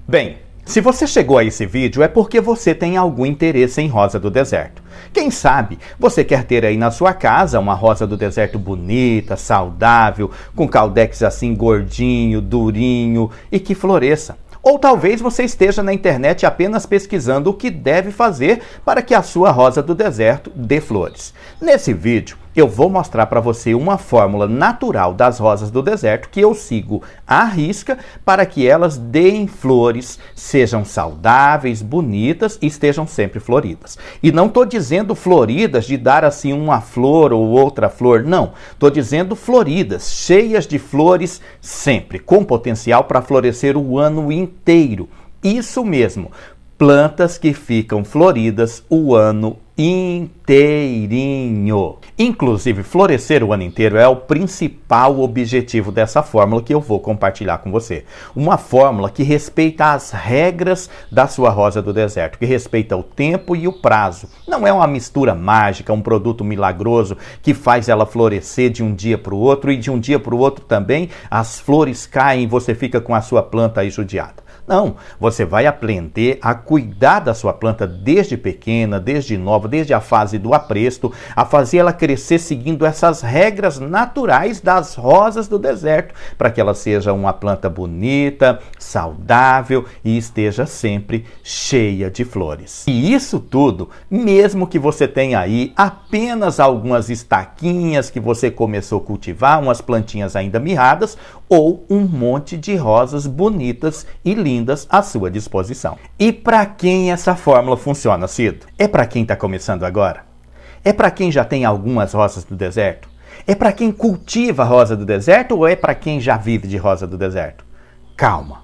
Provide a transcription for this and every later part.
Bem, se você chegou a esse vídeo é porque você tem algum interesse em rosa do deserto. Quem sabe você quer ter aí na sua casa uma rosa do deserto bonita, saudável, com caudex assim gordinho, durinho e que floresça. Ou talvez você esteja na internet apenas pesquisando o que deve fazer para que a sua rosa do deserto dê flores. Nesse vídeo, eu vou mostrar para você uma fórmula natural das rosas do deserto que eu sigo à risca para que elas deem flores, sejam saudáveis, bonitas e estejam sempre floridas. E não estou dizendo floridas de dar assim uma flor ou outra flor, não. Estou dizendo floridas, cheias de flores sempre, com potencial para florescer o ano inteiro. Isso mesmo, plantas que ficam floridas o ano inteirinho. Inclusive, florescer o ano inteiro é o principal objetivo dessa fórmula que eu vou compartilhar com você. Uma fórmula que respeita as regras da sua rosa do deserto, que respeita o tempo e o prazo. Não é uma mistura mágica, um produto milagroso que faz ela florescer de um dia para o outro e de um dia para o outro também as flores caem e você fica com a sua planta aí judiada. Não, você vai aprender a cuidar da sua planta desde pequena, desde nova, desde a fase do apresto, a fazer ela crescer seguindo essas regras naturais das rosas do deserto, para que ela seja uma planta bonita, saudável e esteja sempre cheia de flores. E isso tudo, mesmo que você tenha aí apenas algumas estaquinhas que você começou a cultivar, umas plantinhas ainda mirradas, ou um monte de rosas bonitas e lindas à sua disposição. E para quem essa fórmula funciona, Cido? É para quem está começando agora? É para quem já tem algumas rosas do deserto? É para quem cultiva rosa do deserto ou é para quem já vive de rosa do deserto? Calma,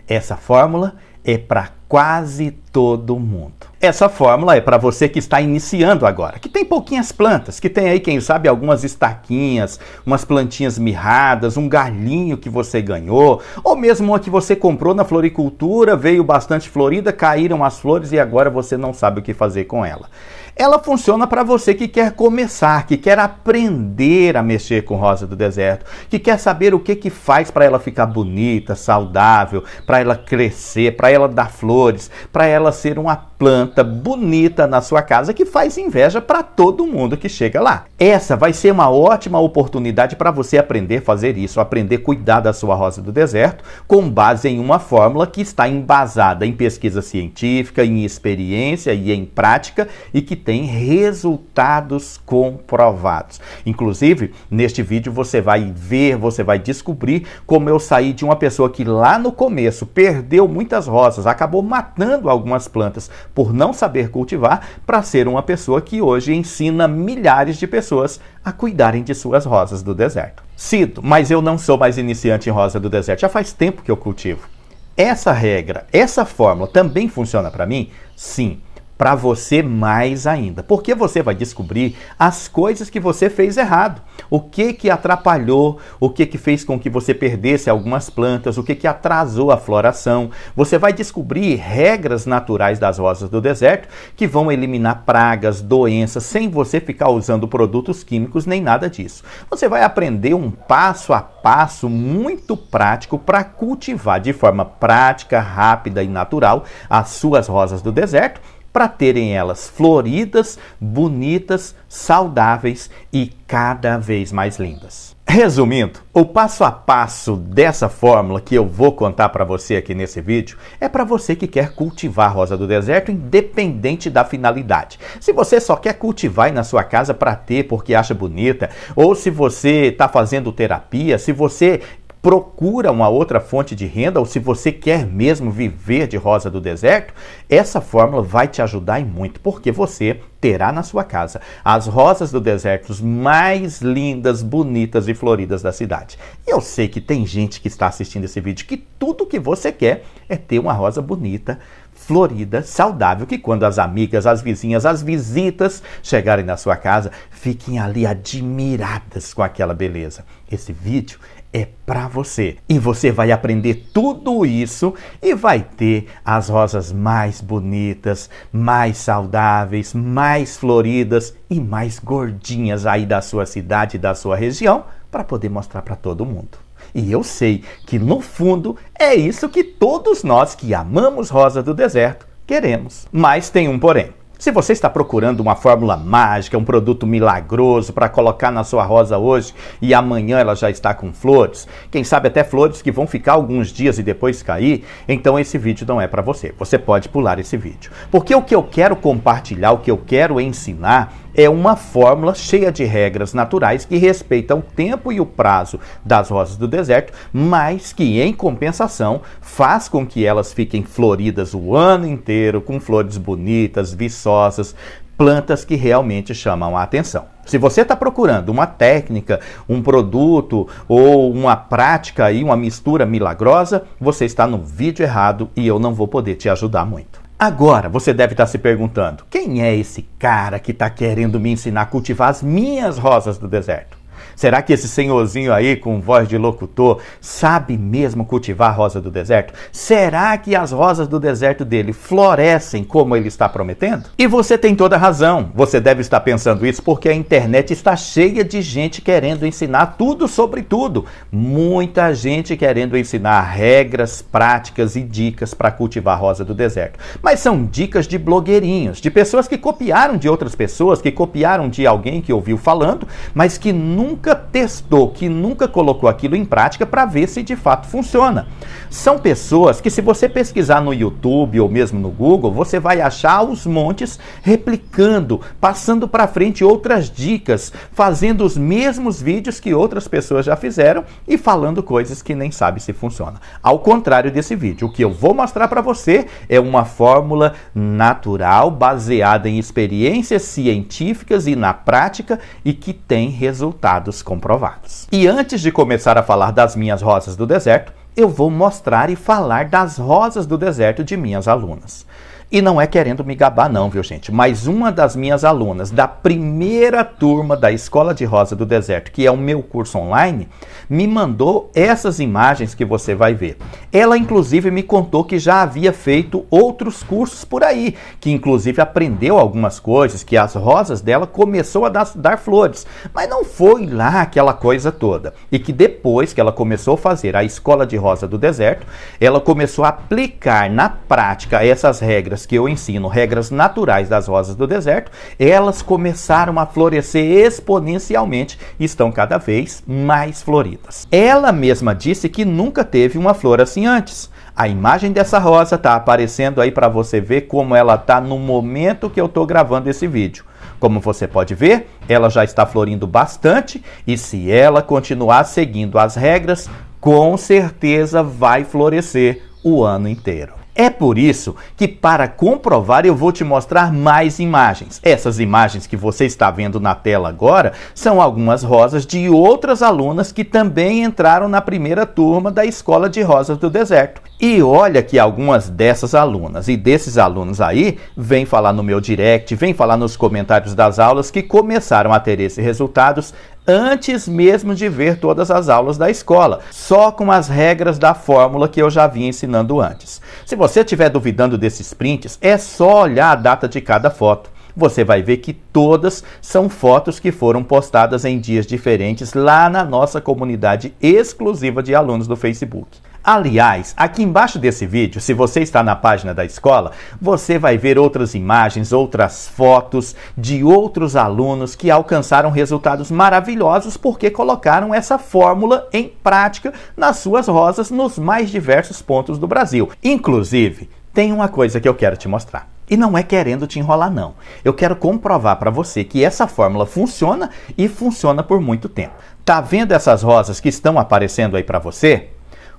essa fórmula é para quase todo mundo. Essa fórmula é para você que está iniciando agora, que tem pouquinhas plantas, que tem aí, quem sabe, algumas estaquinhas, umas plantinhas mirradas, um galhinho que você ganhou, ou mesmo uma que você comprou na floricultura, veio bastante florida, caíram as flores e agora você não sabe o que fazer com ela. Ela funciona para você que quer começar, que quer aprender a mexer com rosa do deserto, que quer saber o que faz para ela ficar bonita, saudável, para ela crescer, para ela dar flores, para ela ser uma planta bonita na sua casa que faz inveja para todo mundo que chega lá. Essa vai ser uma ótima oportunidade para você aprender a fazer isso, aprender a cuidar da sua rosa do deserto com base em uma fórmula que está embasada em pesquisa científica, em experiência e em prática e que tem resultados comprovados. Inclusive, neste vídeo você vai ver, você vai descobrir como eu saí de uma pessoa que lá no começo perdeu muitas rosas, acabou matando algumas plantas por não saber cultivar, para ser uma pessoa que hoje ensina milhares de pessoas a cuidarem de suas rosas do deserto. Cido, mas eu não sou mais iniciante em rosa do deserto, já faz tempo que eu cultivo. Essa regra, essa fórmula também funciona para mim? Sim. Para você mais ainda, porque você vai descobrir as coisas que você fez errado, o que atrapalhou, o que fez com que você perdesse algumas plantas, o que atrasou a floração. Você vai descobrir regras naturais das rosas do deserto que vão eliminar pragas, doenças, sem você ficar usando produtos químicos nem nada disso. Você vai aprender um passo a passo muito prático para cultivar de forma prática, rápida e natural as suas rosas do deserto, para terem elas floridas, bonitas, saudáveis e cada vez mais lindas. Resumindo, o passo a passo dessa fórmula que eu vou contar para você aqui nesse vídeo é para você que quer cultivar rosa do deserto independente da finalidade. Se você só quer cultivar aí na sua casa para ter porque acha bonita, ou se você está fazendo terapia, se você procura uma outra fonte de renda ou se você quer mesmo viver de rosa do deserto, essa fórmula vai te ajudar e muito, porque você terá na sua casa as rosas do deserto mais lindas, bonitas e floridas da cidade. E eu sei que tem gente que está assistindo esse vídeo que tudo que você quer é ter uma rosa bonita, florida, saudável, que quando as amigas, as vizinhas, as visitas chegarem na sua casa, fiquem ali admiradas com aquela beleza. Esse vídeo é para você. E você vai aprender tudo isso e vai ter as rosas mais bonitas, mais saudáveis, mais floridas e mais gordinhas aí da sua cidade, da sua região, para poder mostrar para todo mundo. E eu sei que no fundo é isso que todos nós que amamos rosa do deserto queremos. Mas tem um porém. Se você está procurando uma fórmula mágica, um produto milagroso para colocar na sua rosa hoje e amanhã ela já está com flores, quem sabe até flores que vão ficar alguns dias e depois cair, então esse vídeo não é para você. Você pode pular esse vídeo. Porque o que eu quero compartilhar, o que eu quero ensinar é uma fórmula cheia de regras naturais que respeitam o tempo e o prazo das rosas do deserto, mas que, em compensação, faz com que elas fiquem floridas o ano inteiro, com flores bonitas, viçosas, plantas que realmente chamam a atenção. Se você está procurando uma técnica, um produto ou uma prática e uma mistura milagrosa, você está no vídeo errado e eu não vou poder te ajudar muito. Agora, você deve estar se perguntando, quem é esse cara que está querendo me ensinar a cultivar as minhas rosas do deserto? Será que esse senhorzinho aí com voz de locutor sabe mesmo cultivar a rosa do deserto? Será que as rosas do deserto dele florescem como ele está prometendo? E você tem toda a razão. Você deve estar pensando isso porque a internet está cheia de gente querendo ensinar tudo sobre tudo. Muita gente querendo ensinar regras, práticas e dicas para cultivar a rosa do deserto. Mas são dicas de blogueirinhos, de pessoas que copiaram de outras pessoas, que copiaram de alguém que ouviu falando, mas que nunca testou, que nunca colocou aquilo em prática para ver se de fato funciona. São pessoas que, se você pesquisar no YouTube ou mesmo no Google, você vai achar aos montes replicando, passando para frente outras dicas, fazendo os mesmos vídeos que outras pessoas já fizeram e falando coisas que nem sabe se funciona. Ao contrário desse vídeo, o que eu vou mostrar para você é uma fórmula natural, baseada em experiências científicas e na prática e que tem resultados comprovados. E antes de começar a falar das minhas rosas do deserto, eu vou mostrar e falar das rosas do deserto de minhas alunas. E não é querendo me gabar não, viu gente? Mas uma das minhas alunas da primeira turma da Escola de Rosa do Deserto, que é o meu curso online, me mandou essas imagens que você vai ver. Ela inclusive me contou que já havia feito outros cursos por aí, que inclusive aprendeu algumas coisas, que as rosas dela começou a dar flores, mas não foi lá aquela coisa toda. E que depois que ela começou a fazer a Escola de Rosa do Deserto, ela começou a aplicar na prática essas regras que eu ensino, regras naturais das rosas do deserto, elas começaram a florescer exponencialmente e estão cada vez mais floridas. Ela mesma disse que nunca teve uma flor assim antes. A imagem dessa rosa está aparecendo aí para você ver como ela está no momento que eu estou gravando esse vídeo. Como você pode ver, ela já está florindo bastante e se ela continuar seguindo as regras, com certeza vai florescer o ano inteiro. É por isso que, para comprovar, eu vou te mostrar mais imagens. Essas imagens que você está vendo na tela agora são algumas rosas de outras alunas que também entraram na primeira turma da Escola de Rosas do Deserto. E olha que algumas dessas alunas e desses alunos aí vêm falar no meu direct, vêm falar nos comentários das aulas que começaram a ter esses resultados antes mesmo de ver todas as aulas da escola, só com as regras da fórmula que eu já vinha ensinando antes. Se você estiver duvidando desses prints, é só olhar a data de cada foto. Você vai ver que todas são fotos que foram postadas em dias diferentes lá na nossa comunidade exclusiva de alunos do Facebook. Aliás, aqui embaixo desse vídeo, se você está na página da escola, você vai ver outras imagens, outras fotos de outros alunos que alcançaram resultados maravilhosos porque colocaram essa fórmula em prática nas suas rosas nos mais diversos pontos do Brasil. Inclusive, tem uma coisa que eu quero te mostrar. E não é querendo te enrolar não. Eu quero comprovar para você que essa fórmula funciona e funciona por muito tempo. Tá vendo essas rosas que estão aparecendo aí para você?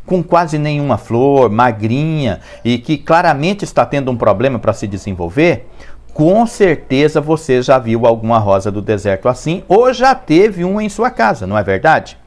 Com quase nenhuma flor, magrinha e que claramente está tendo um problema para se desenvolver, com certeza você já viu alguma rosa do deserto assim ou já teve uma em sua casa, não é verdade?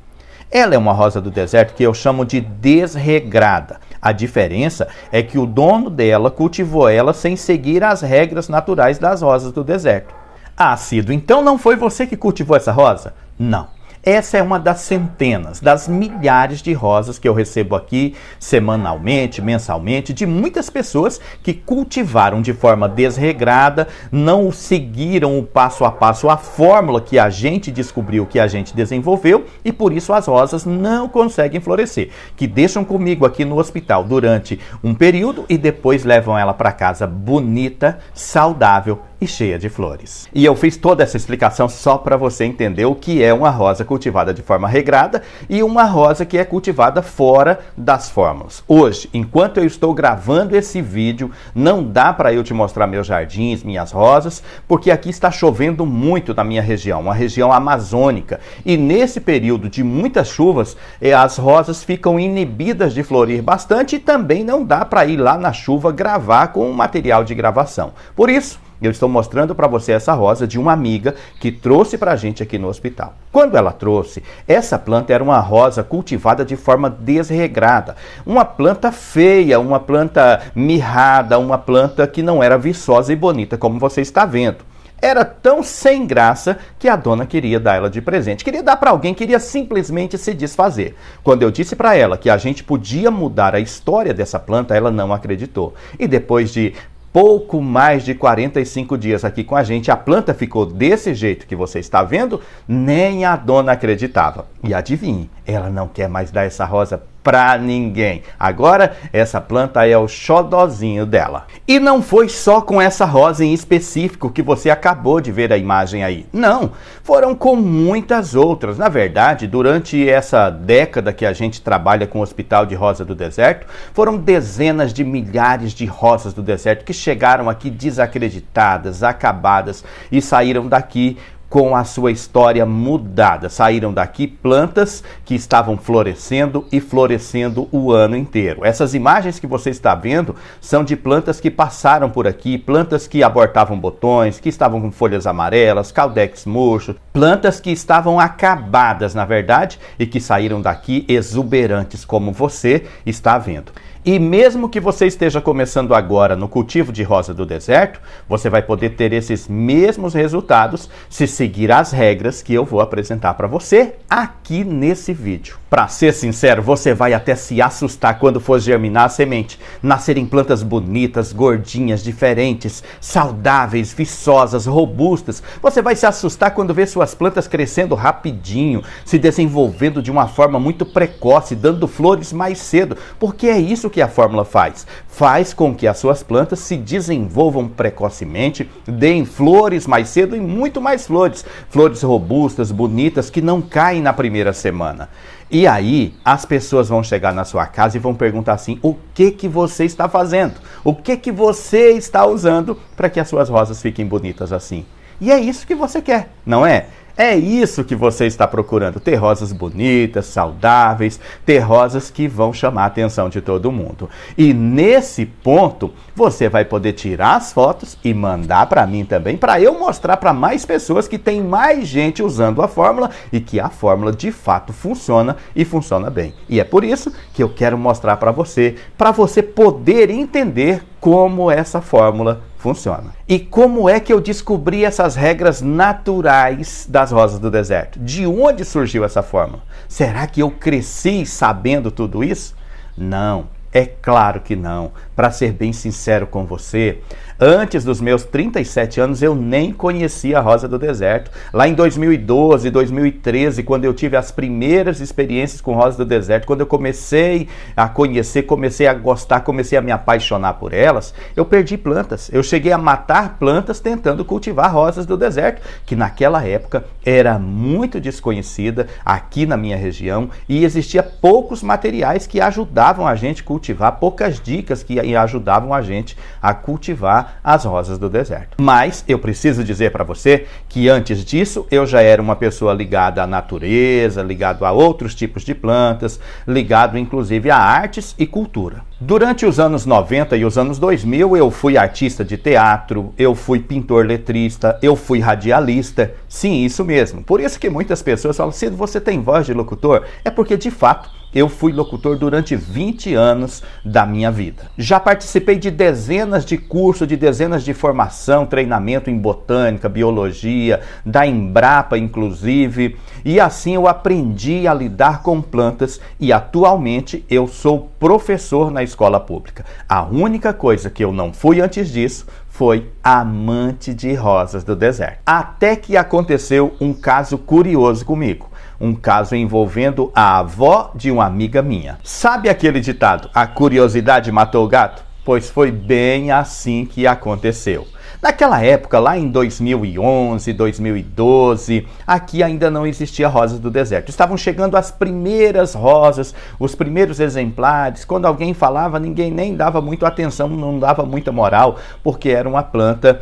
Ela é uma rosa do deserto que eu chamo de desregrada. A diferença é que o dono dela cultivou ela sem seguir as regras naturais das rosas do deserto. Ah, Cido, então não foi você que cultivou essa rosa? Não. Essa é uma das centenas, das milhares de rosas que eu recebo aqui semanalmente, mensalmente, de muitas pessoas que cultivaram de forma desregrada, não seguiram o passo a passo, a fórmula que a gente descobriu, que a gente desenvolveu, e por isso as rosas não conseguem florescer, que deixam comigo aqui no hospital durante um período e depois levam ela para casa bonita, saudável e cheia de flores. E eu fiz toda essa explicação só para você entender o que é uma rosa cultivada de forma regrada e uma rosa que é cultivada fora das fórmulas. Hoje, enquanto eu estou gravando esse vídeo, não dá para eu te mostrar meus jardins, minhas rosas, porque aqui está chovendo muito na minha região, uma região amazônica. E nesse período de muitas chuvas, as rosas ficam inibidas de florir bastante e também não dá para ir lá na chuva gravar com o material de gravação. Por isso, eu estou mostrando para você essa rosa de uma amiga que trouxe para a gente aqui no hospital. Quando ela trouxe, essa planta era uma rosa cultivada de forma desregrada. Uma planta feia, uma planta mirrada, uma planta que não era viçosa e bonita, como você está vendo. Era tão sem graça que a dona queria dar ela de presente. Queria dar para alguém, queria simplesmente se desfazer. Quando eu disse para ela que a gente podia mudar a história dessa planta, ela não acreditou. E depois de pouco mais de 45 dias aqui com a gente, a planta ficou desse jeito que você está vendo, nem a dona acreditava. E adivinhe, ela não quer mais dar essa rosa para ninguém. Agora, essa planta é o xodozinho dela. E não foi só com essa rosa em específico que você acabou de ver a imagem aí. Não, foram com muitas outras. Na verdade, durante essa década que a gente trabalha com o Hospital de Rosa do Deserto, foram dezenas de milhares de rosas do deserto que chegaram aqui desacreditadas, acabadas e saíram daqui com a sua história mudada. Saíram daqui plantas que estavam florescendo e florescendo o ano inteiro. Essas imagens que você está vendo são de plantas que passaram por aqui, plantas que abortavam botões, que estavam com folhas amarelas, caudex murcho, plantas que estavam acabadas, na verdade, e que saíram daqui exuberantes, como você está vendo. E mesmo que você esteja começando agora no cultivo de rosa do deserto, você vai poder ter esses mesmos resultados se seguir as regras que eu vou apresentar para você aqui nesse vídeo. Para ser sincero, você vai até se assustar quando for germinar a semente, nascerem plantas bonitas, gordinhas, diferentes, saudáveis, viçosas, robustas. Você vai se assustar quando ver suas plantas crescendo rapidinho, se desenvolvendo de uma forma muito precoce, dando flores mais cedo, porque é isso que a fórmula faz. Faz com que as suas plantas se desenvolvam precocemente, deem flores mais cedo e muito mais flores. Flores robustas, bonitas, que não caem na primeira semana. E aí, as pessoas vão chegar na sua casa e vão perguntar assim, o que você está fazendo? O que você está usando para que as suas rosas fiquem bonitas assim? E é isso que você quer, não é? É isso que você está procurando, ter rosas bonitas, saudáveis, ter rosas que vão chamar a atenção de todo mundo. E nesse ponto, você vai poder tirar as fotos e mandar para mim também, para eu mostrar para mais pessoas que tem mais gente usando a fórmula e que a fórmula de fato funciona e funciona bem. E é por isso que eu quero mostrar para você poder entender como essa fórmula funciona. E como é que eu descobri essas regras naturais das rosas do deserto? De onde surgiu essa fórmula? Será que eu cresci sabendo tudo isso? Não, é claro que não. Para ser bem sincero com você, antes dos meus 37 anos, eu nem conhecia a rosa do deserto. Lá em 2012, 2013, quando eu tive as primeiras experiências com rosa do deserto, quando eu comecei a conhecer, comecei a gostar, comecei a me apaixonar por elas, eu perdi plantas. Eu cheguei a matar plantas tentando cultivar rosas do deserto, que naquela época era muito desconhecida aqui na minha região e existia poucos materiais que ajudavam a gente a cultivar, poucas dicas que ajudavam a gente a cultivar as rosas do deserto. Mas eu preciso dizer para você que antes disso eu já era uma pessoa ligada à natureza, ligado a outros tipos de plantas, ligado inclusive a artes e cultura. Durante os anos 90 e os anos 2000 eu fui artista de teatro, eu fui pintor letrista, eu fui radialista. Sim, isso mesmo. Por isso que muitas pessoas falam, Cido, você tem voz de locutor? É porque de fato Eu fui locutor durante 20 anos da minha vida. Já participei de dezenas de cursos, de dezenas de formação, treinamento em botânica, biologia, da Embrapa inclusive, e assim eu aprendi a lidar com plantas e atualmente eu sou professor na escola pública. A única coisa que eu não fui antes disso foi amante de rosas do deserto. Até que aconteceu um caso curioso comigo. Um caso envolvendo a avó de uma amiga minha. Sabe aquele ditado, a curiosidade matou o gato? Pois foi bem assim que aconteceu. Naquela época, lá em 2011, 2012, aqui ainda não existia rosas do deserto. Estavam chegando as primeiras rosas, os primeiros exemplares. Quando alguém falava, ninguém nem dava muito atenção, não dava muita moral, porque era uma planta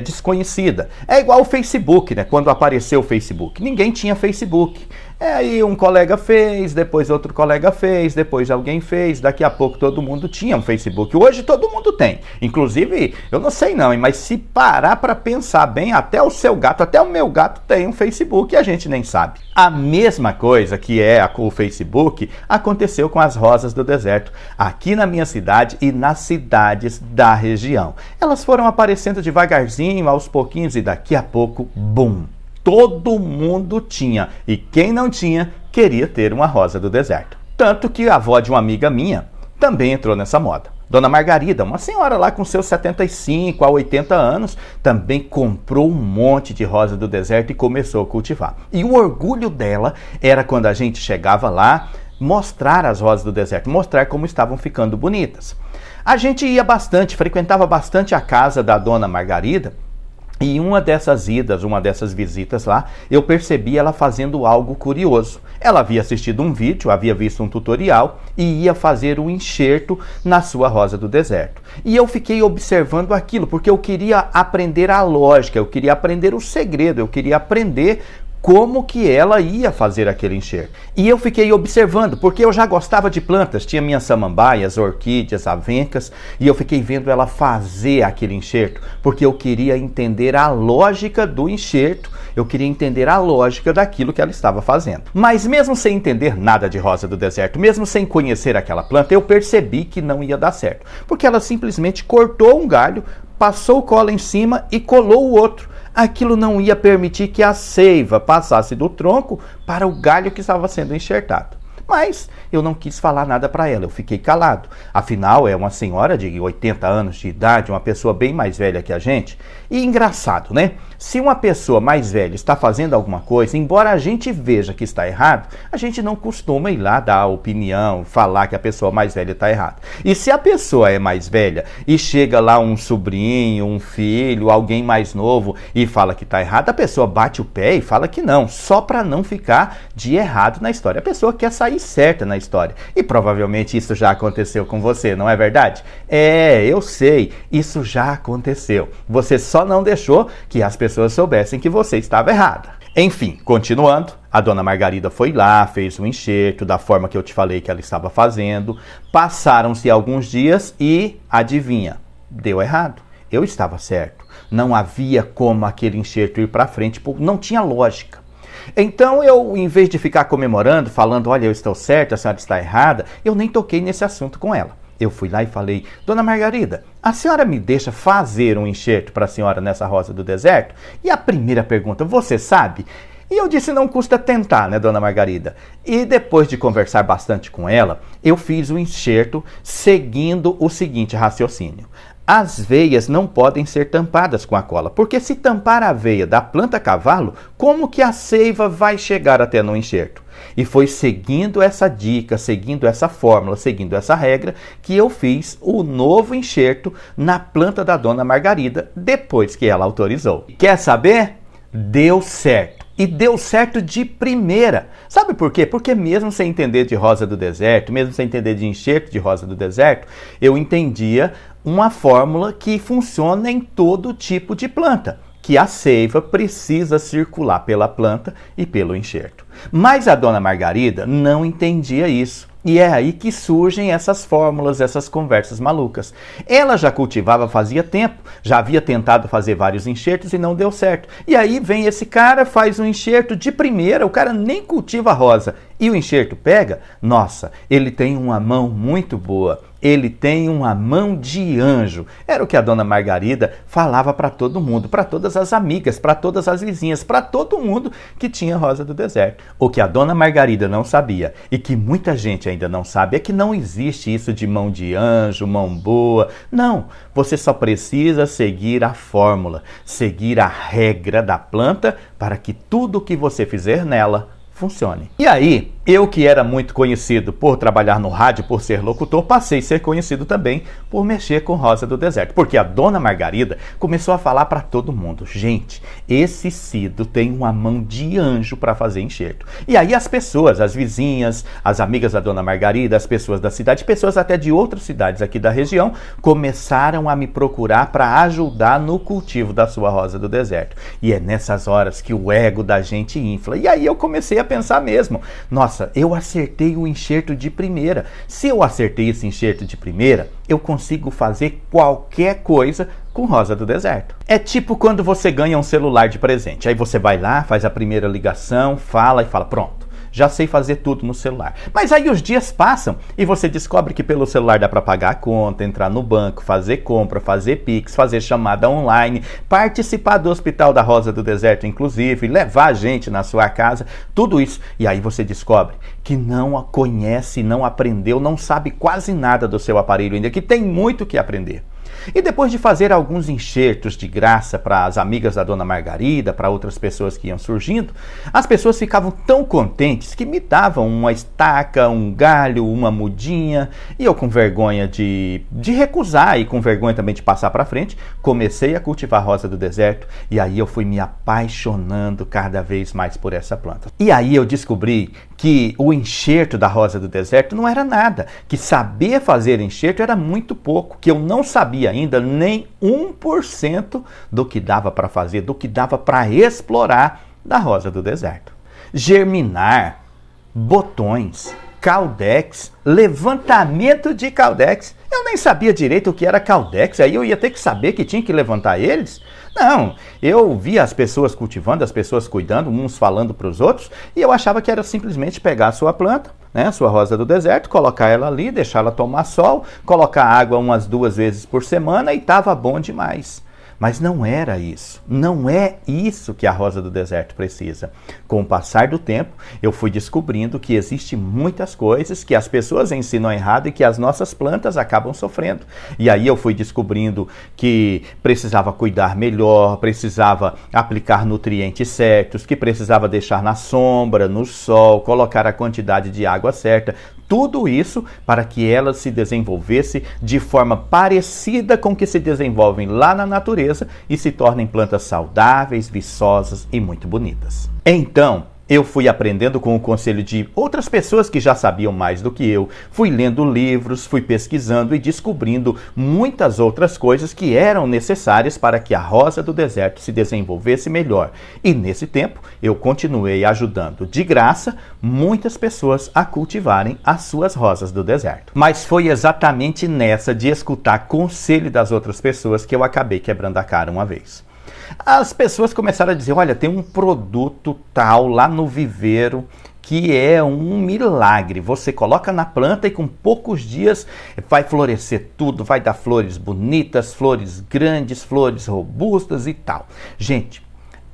desconhecida. É igual o Facebook, né? Quando apareceu o Facebook, ninguém tinha Facebook. Aí um colega fez, depois outro colega fez, depois alguém fez, daqui a pouco todo mundo tinha um Facebook. Hoje todo mundo tem. Inclusive, eu não sei não, mas se parar para pensar bem, até o seu gato, até o meu gato tem um Facebook e a gente nem sabe. A mesma coisa que é o Facebook aconteceu com as rosas do deserto, aqui na minha cidade e nas cidades da região. Elas foram aparecendo devagarzinho, aos pouquinhos e daqui a pouco, bum! Todo mundo tinha, e quem não tinha, queria ter uma rosa do deserto. Tanto que a avó de uma amiga minha também entrou nessa moda. Dona Margarida, uma senhora lá com seus 75 a 80 anos, também comprou um monte de rosa do deserto e começou a cultivar. E o orgulho dela era quando a gente chegava lá, mostrar as rosas do deserto, mostrar como estavam ficando bonitas. A gente ia bastante, frequentava bastante a casa da Dona Margarida, e uma dessas idas, uma dessas visitas lá, eu percebi ela fazendo algo curioso. Ela havia assistido um vídeo, havia visto um tutorial e ia fazer um enxerto na sua rosa do deserto. E eu fiquei observando aquilo, porque eu queria aprender a lógica, eu queria aprender o segredo, eu queria aprender como que ela ia fazer aquele enxerto. E eu fiquei observando, porque eu já gostava de plantas, tinha minhas samambaias, orquídeas, avencas, e eu fiquei vendo ela fazer aquele enxerto, porque eu queria entender a lógica do enxerto, eu queria entender a lógica daquilo que ela estava fazendo. Mas mesmo sem entender nada de rosa do deserto, mesmo sem conhecer aquela planta, eu percebi que não ia dar certo, porque ela simplesmente cortou um galho, passou cola em cima e colou o outro. Aquilo não ia permitir que a seiva passasse do tronco para o galho que estava sendo enxertado. Mas eu não quis falar nada para ela, eu fiquei calado. Afinal, é uma senhora de 80 anos de idade, uma pessoa bem mais velha que a gente. E engraçado, né? Se uma pessoa mais velha está fazendo alguma coisa, embora a gente veja que está errado, a gente não costuma ir lá dar opinião, falar que a pessoa mais velha está errada. E se a pessoa é mais velha e chega lá um sobrinho, um filho, alguém mais novo e fala que está errado, a pessoa bate o pé e fala que não, só para não ficar de errado na história. A pessoa quer sair certa na história. E provavelmente isso já aconteceu com você, não é verdade? Eu sei, isso já aconteceu. Você só não deixou que as pessoas soubessem que você estava errada. Enfim, continuando, a Dona Margarida foi lá, fez um enxerto da forma que eu te falei que ela estava fazendo. Passaram-se alguns dias e, adivinha, deu errado. Eu estava certo. Não havia como aquele enxerto ir para frente, não tinha lógica. Então eu, em vez de ficar comemorando, falando, olha, eu estou certo, a senhora está errada, eu nem toquei nesse assunto com ela. Eu fui lá e falei, Dona Margarida, a senhora me deixa fazer um enxerto para a senhora nessa rosa do deserto? E a primeira pergunta, você sabe? E eu disse, não custa tentar, né, Dona Margarida? E depois de conversar bastante com ela, eu fiz o enxerto seguindo o seguinte raciocínio. As veias não podem ser tampadas com a cola, porque se tampar a veia da planta cavalo, como que a seiva vai chegar até no enxerto? E foi seguindo essa dica, seguindo essa fórmula, seguindo essa regra, que eu fiz o novo enxerto na planta da Dona Margarida, depois que ela autorizou. Quer saber? Deu certo. E deu certo de primeira. Sabe por quê? Porque mesmo sem entender de rosa do deserto, mesmo sem entender de enxerto de rosa do deserto, eu entendia uma fórmula que funciona em todo tipo de planta, que a seiva precisa circular pela planta e pelo enxerto. Mas a Dona Margarida não entendia isso. E é aí que surgem essas fórmulas, essas conversas malucas. Ela já cultivava fazia tempo, já havia tentado fazer vários enxertos e não deu certo. E aí vem esse cara, faz um enxerto de primeira, o cara nem cultiva rosa e o enxerto pega. Nossa, ele tem uma mão muito boa. Ele tem uma mão de anjo. Era o que a dona Margarida falava para todo mundo, para todas as amigas, para todas as vizinhas, para todo mundo que tinha rosa do deserto. O que a dona Margarida não sabia e que muita gente ainda não sabe é que não existe isso de mão de anjo, mão boa. Não, você só precisa seguir a fórmula, seguir a regra da planta para que tudo o que você fizer nela funcione. E aí, eu que era muito conhecido por trabalhar no rádio, por ser locutor, passei a ser conhecido também por mexer com rosa do deserto. Porque a dona Margarida começou a falar para todo mundo: gente, esse Cido tem uma mão de anjo para fazer enxerto. E aí as pessoas, as vizinhas, as amigas da dona Margarida, as pessoas da cidade, pessoas até de outras cidades aqui da região, começaram a me procurar para ajudar no cultivo da sua rosa do deserto. E é nessas horas que o ego da gente infla. E aí eu comecei a pensar mesmo: nossa, eu acertei o enxerto de primeira. Se eu acertei esse enxerto de primeira, eu consigo fazer qualquer coisa com rosa do deserto. É tipo quando você ganha um celular de presente. Aí você vai lá, faz a primeira ligação, fala e fala: pronto, já sei fazer tudo no celular. Mas aí os dias passam e você descobre que pelo celular dá para pagar a conta, entrar no banco, fazer compra, fazer Pix, fazer chamada online, participar do Hospital da Rosa do Deserto, inclusive, levar gente na sua casa, tudo isso. E aí você descobre que não a conhece, não aprendeu, não sabe quase nada do seu aparelho ainda, que tem muito que aprender. E depois de fazer alguns enxertos de graça para as amigas da dona Margarida, para outras pessoas que iam surgindo, as pessoas ficavam tão contentes que me davam uma estaca, um galho, uma mudinha, e eu, com vergonha de recusar e com vergonha também de passar para frente, comecei a cultivar rosa do deserto, e aí eu fui me apaixonando cada vez mais por essa planta. E aí eu descobri que o enxerto da rosa do deserto não era nada, que saber fazer enxerto era muito pouco, que eu não sabia ainda nem 1% do que dava para fazer, do que dava para explorar da rosa do deserto. Germinar, botões, caudex, levantamento de caudex. Eu nem sabia direito o que era caudex, aí eu ia ter que saber que tinha que levantar eles? Não, eu via as pessoas cultivando, as pessoas cuidando, uns falando para os outros, e eu achava que era simplesmente pegar a sua planta, né, a sua rosa do deserto, colocar ela ali, deixar ela tomar sol, colocar água umas 2 vezes por semana e estava bom demais. Mas não era isso. Não é isso que a rosa do deserto precisa. Com o passar do tempo, eu fui descobrindo que existem muitas coisas que as pessoas ensinam errado e que as nossas plantas acabam sofrendo. E aí eu fui descobrindo que precisava cuidar melhor, precisava aplicar nutrientes certos, que precisava deixar na sombra, no sol, colocar a quantidade de água certa. Tudo isso para que ela se desenvolvesse de forma parecida com que se desenvolvem lá na natureza e se tornem plantas saudáveis, viçosas e muito bonitas. Então, eu fui aprendendo com o conselho de outras pessoas que já sabiam mais do que eu, fui lendo livros, fui pesquisando e descobrindo muitas outras coisas que eram necessárias para que a rosa do deserto se desenvolvesse melhor. E nesse tempo, eu continuei ajudando de graça muitas pessoas a cultivarem as suas rosas do deserto. Mas foi exatamente nessa de escutar conselho das outras pessoas que eu acabei quebrando a cara uma vez. As pessoas começaram a dizer: olha, tem um produto tal lá no viveiro que é um milagre. Você coloca na planta e com poucos dias vai florescer tudo, vai dar flores bonitas, flores grandes, flores robustas e tal. Gente,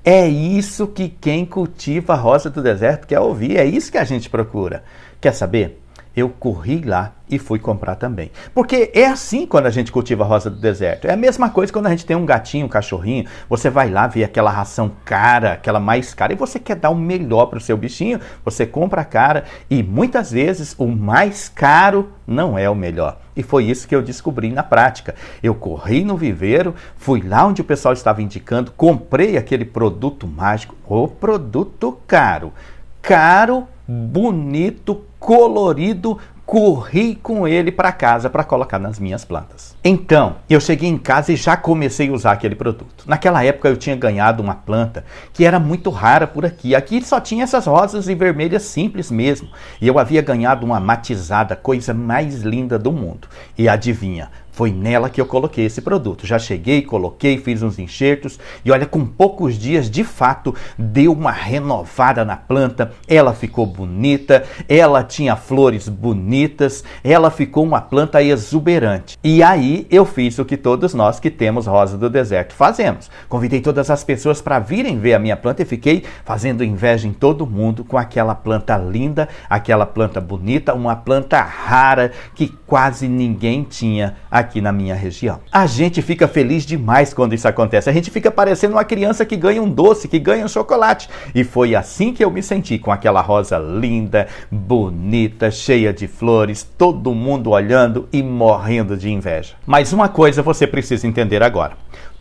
é isso que quem cultiva a rosa do deserto quer ouvir, é isso que a gente procura. Quer saber? Eu corri lá e fui comprar também. Porque é assim quando a gente cultiva a rosa do deserto. É a mesma coisa quando a gente tem um gatinho, um cachorrinho. Você vai lá ver aquela ração cara, aquela mais cara, e você quer dar o melhor para o seu bichinho. Você compra a cara e muitas vezes o mais caro não é o melhor. E foi isso que eu descobri na prática. Eu corri no viveiro, fui lá onde o pessoal estava indicando, comprei aquele produto mágico, o produto caro. Caro, bonito, colorido, corri com ele para casa para colocar nas minhas plantas. Então, eu cheguei em casa e já comecei a usar aquele produto. Naquela época eu tinha ganhado uma planta que era muito rara por aqui. Aqui só tinha essas rosas e vermelhas simples mesmo. E eu havia ganhado uma matizada, coisa mais linda do mundo. E adivinha? Foi nela que eu coloquei esse produto. Já cheguei, coloquei, fiz uns enxertos e olha, com poucos dias, de fato, deu uma renovada na planta. Ela ficou bonita, ela tinha flores bonitas, ela ficou uma planta exuberante. E aí eu fiz o que todos nós que temos rosa do deserto fazemos. Convidei todas as pessoas para virem ver a minha planta e fiquei fazendo inveja em todo mundo com aquela planta linda, aquela planta bonita, uma planta rara que quase ninguém tinha aqui na minha região. A gente fica feliz demais quando isso acontece. A gente fica parecendo uma criança que ganha um doce, que ganha um chocolate. E foi assim que eu me senti, com aquela rosa linda, bonita, cheia de flores, todo mundo olhando e morrendo de inveja. Mas uma coisa você precisa entender agora.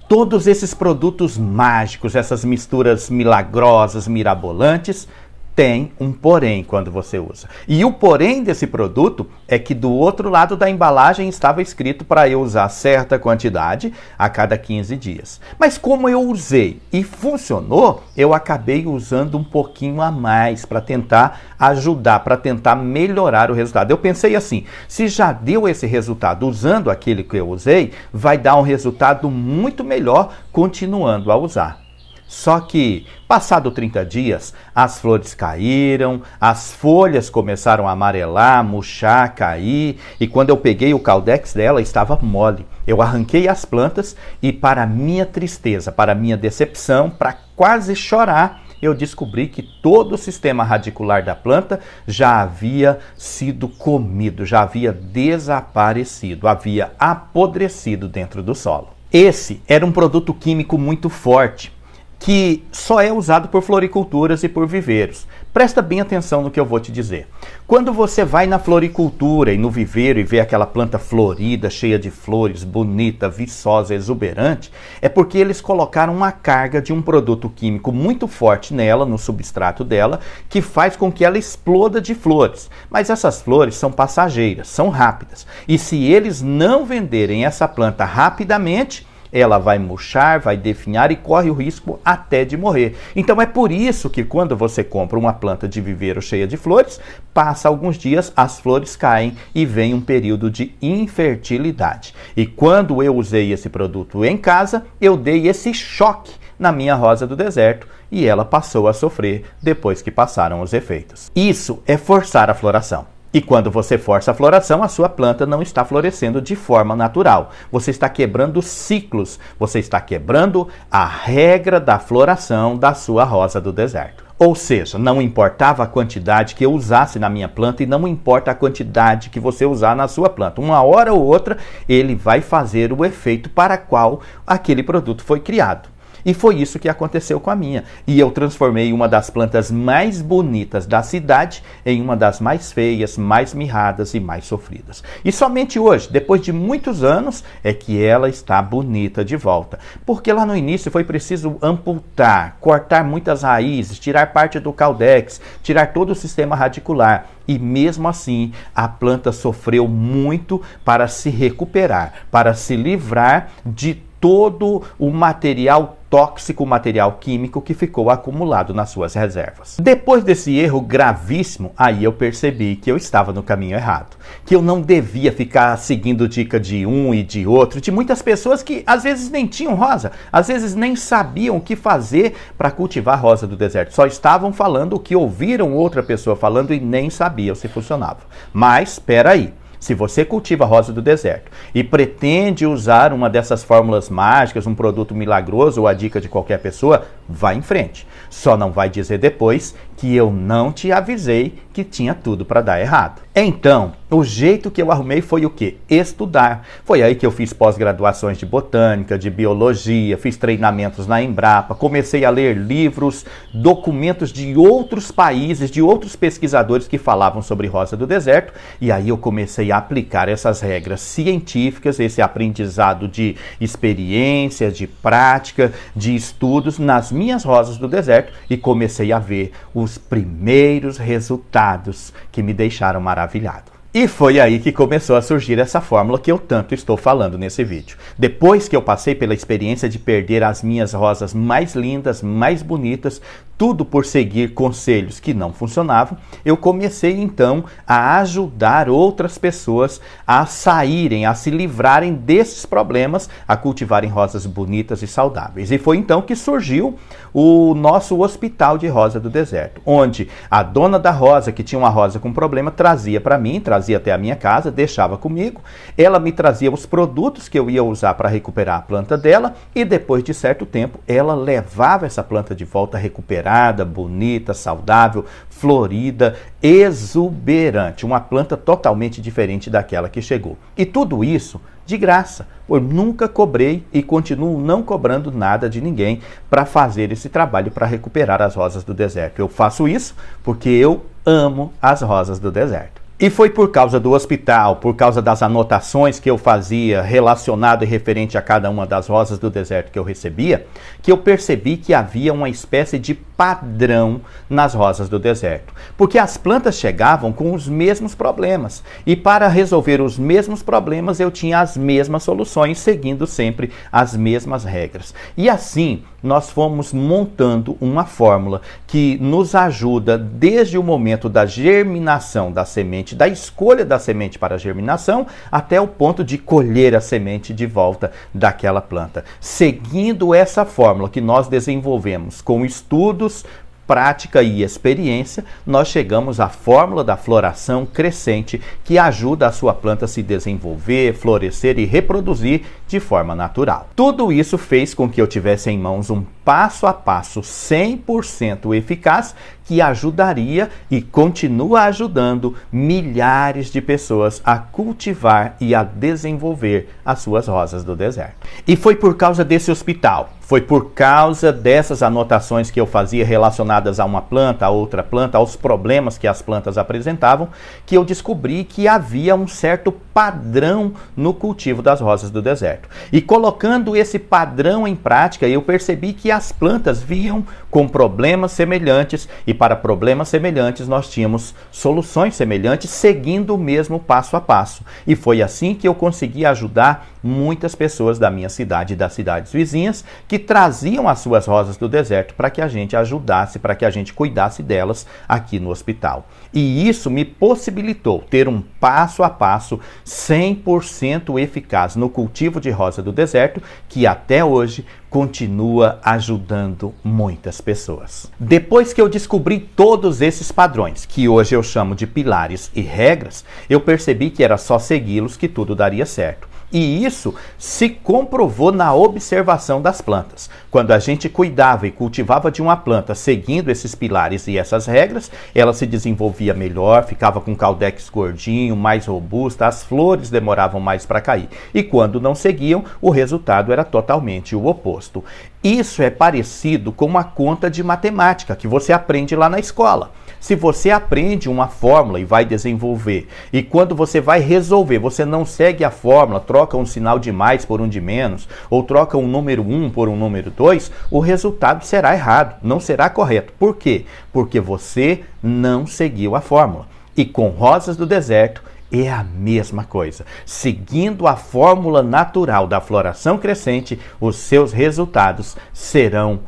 Todos esses produtos mágicos, essas misturas milagrosas, mirabolantes, tem um porém quando você usa. E o porém desse produto é que do outro lado da embalagem estava escrito para eu usar certa quantidade a cada 15 dias. Mas como eu usei e funcionou, eu acabei usando um pouquinho a mais para tentar ajudar, para tentar melhorar o resultado. Eu pensei assim, se já deu esse resultado usando aquele que eu usei, vai dar um resultado muito melhor continuando a usar. Só que, passado 30 dias, as flores caíram, as folhas começaram a amarelar, murchar, cair, e quando eu peguei o Caldex dela, estava mole. Eu arranquei as plantas e, para minha tristeza, para minha decepção, para quase chorar, eu descobri que todo o sistema radicular da planta já havia sido comido, já havia desaparecido, havia apodrecido dentro do solo. Esse era um produto químico muito forte, que só é usado por floriculturas e por viveiros. Presta bem atenção no que eu vou te dizer. Quando você vai na floricultura e no viveiro e vê aquela planta florida, cheia de flores, bonita, viçosa, exuberante, é porque eles colocaram uma carga de um produto químico muito forte nela, no substrato dela, que faz com que ela exploda de flores. Mas essas flores são passageiras, são rápidas. E se eles não venderem essa planta rapidamente, ela vai murchar, vai definhar e corre o risco até de morrer. Então é por isso que quando você compra uma planta de viveiro cheia de flores, passa alguns dias, as flores caem e vem um período de infertilidade. E quando eu usei esse produto em casa, eu dei esse choque na minha rosa do deserto e ela passou a sofrer depois que passaram os efeitos. Isso é forçar a floração. E quando você força a floração, a sua planta não está florescendo de forma natural. Você está quebrando ciclos, você está quebrando a regra da floração da sua rosa do deserto. Ou seja, não importava a quantidade que eu usasse na minha planta e não importa a quantidade que você usar na sua planta. Uma hora ou outra, ele vai fazer o efeito para qual aquele produto foi criado. E foi isso que aconteceu com a minha. E eu transformei uma das plantas mais bonitas da cidade em uma das mais feias, mais mirradas e mais sofridas. E somente hoje, depois de muitos anos, é que ela está bonita de volta. Porque lá no início foi preciso amputar, cortar muitas raízes, tirar parte do caldex, tirar todo o sistema radicular. E mesmo assim, a planta sofreu muito para se recuperar, para se livrar de todo o material tóxico, material químico que ficou acumulado nas suas reservas. Depois desse erro gravíssimo, aí eu percebi que eu estava no caminho errado, que eu não devia ficar seguindo dica de um e de outro, de muitas pessoas que às vezes nem tinham rosa, às vezes nem sabiam o que fazer para cultivar rosa do deserto, só estavam falando o que ouviram outra pessoa falando e nem sabiam se funcionava. Mas, espera aí. Se você cultiva rosa do deserto e pretende usar uma dessas fórmulas mágicas, um produto milagroso ou a dica de qualquer pessoa, vá em frente. Só não vai dizer depois que eu não te avisei que tinha tudo para dar errado. Então, o jeito que eu arrumei foi o quê? Estudar. Foi aí que eu fiz pós-graduações de botânica, de biologia, fiz treinamentos na Embrapa, comecei a ler livros, documentos de outros países, de outros pesquisadores que falavam sobre rosa do deserto, e aí eu comecei a aplicar essas regras científicas, esse aprendizado de experiência, de prática, de estudos nas minhas rosas do deserto e comecei a ver os primeiros resultados que me deixaram maravilhado. E foi aí que começou a surgir essa fórmula que eu tanto estou falando nesse vídeo. Depois que eu passei pela experiência de perder as minhas rosas mais lindas, mais bonitas, tudo por seguir conselhos que não funcionavam, eu comecei então a ajudar outras pessoas a saírem, a se livrarem desses problemas, a cultivarem rosas bonitas e saudáveis. E foi então que surgiu o nosso Hospital de Rosa do Deserto, onde a dona da rosa, que tinha uma rosa com problema, trazia para mim, trazia até a minha casa, deixava comigo, ela me trazia os produtos que eu ia usar para recuperar a planta dela e depois de certo tempo ela levava essa planta de volta recuperada, bonita, saudável, florida, exuberante, uma planta totalmente diferente daquela que chegou. E tudo isso de graça. Eu nunca cobrei e continuo não cobrando nada de ninguém para fazer esse trabalho para recuperar as rosas do deserto. Eu faço isso porque eu amo as rosas do deserto. E foi por causa do hospital, por causa das anotações que eu fazia relacionado e referente a cada uma das rosas do deserto que eu recebia, que eu percebi que havia uma espécie de padrão nas rosas do deserto. Porque as plantas chegavam com os mesmos problemas. E para resolver os mesmos problemas, eu tinha as mesmas soluções, seguindo sempre as mesmas regras. E assim, nós fomos montando uma fórmula que nos ajuda desde o momento da germinação da semente, da escolha da semente para a germinação, até o ponto de colher a semente de volta daquela planta. Seguindo essa fórmula que nós desenvolvemos com estudos, prática e experiência, nós chegamos à fórmula da floração crescente que ajuda a sua planta a se desenvolver, florescer e reproduzir de forma natural. Tudo isso fez com que eu tivesse em mãos um passo a passo 100% eficaz que ajudaria e continua ajudando milhares de pessoas a cultivar e a desenvolver as suas rosas do deserto. E foi por causa desse hospital, foi por causa dessas anotações que eu fazia relacionadas a uma planta, a outra planta, aos problemas que as plantas apresentavam, que eu descobri que havia um certo padrão no cultivo das rosas do deserto. E colocando esse padrão em prática, eu percebi que as plantas vinham com problemas semelhantes e para problemas semelhantes nós tínhamos soluções semelhantes seguindo o mesmo passo a passo. E foi assim que eu consegui ajudar muitas pessoas da minha cidade e das cidades vizinhas que traziam as suas rosas do deserto para que a gente ajudasse, para que a gente cuidasse delas aqui no hospital. E isso me possibilitou ter um passo a passo 100% eficaz no cultivo de rosa do deserto, que até hoje continua ajudando muitas pessoas. Depois que eu descobri todos esses padrões, que hoje eu chamo de pilares e regras, eu percebi que era só segui-los que tudo daria certo. E isso se comprovou na observação das plantas. Quando a gente cuidava e cultivava de uma planta seguindo esses pilares e essas regras, ela se desenvolvia melhor, ficava com o caudex gordinho, mais robusta, as flores demoravam mais para cair. E quando não seguiam, o resultado era totalmente o oposto. Isso é parecido com uma conta de matemática que você aprende lá na escola. Se você aprende uma fórmula e vai desenvolver, e quando você vai resolver, você não segue a fórmula, troca um sinal de mais por um de menos, ou troca um número 1 por um número 2, o resultado será errado, não será correto. Por quê? Porque você não seguiu a fórmula. E com rosas do deserto, é a mesma coisa. Seguindo a fórmula natural da floração crescente, os seus resultados serão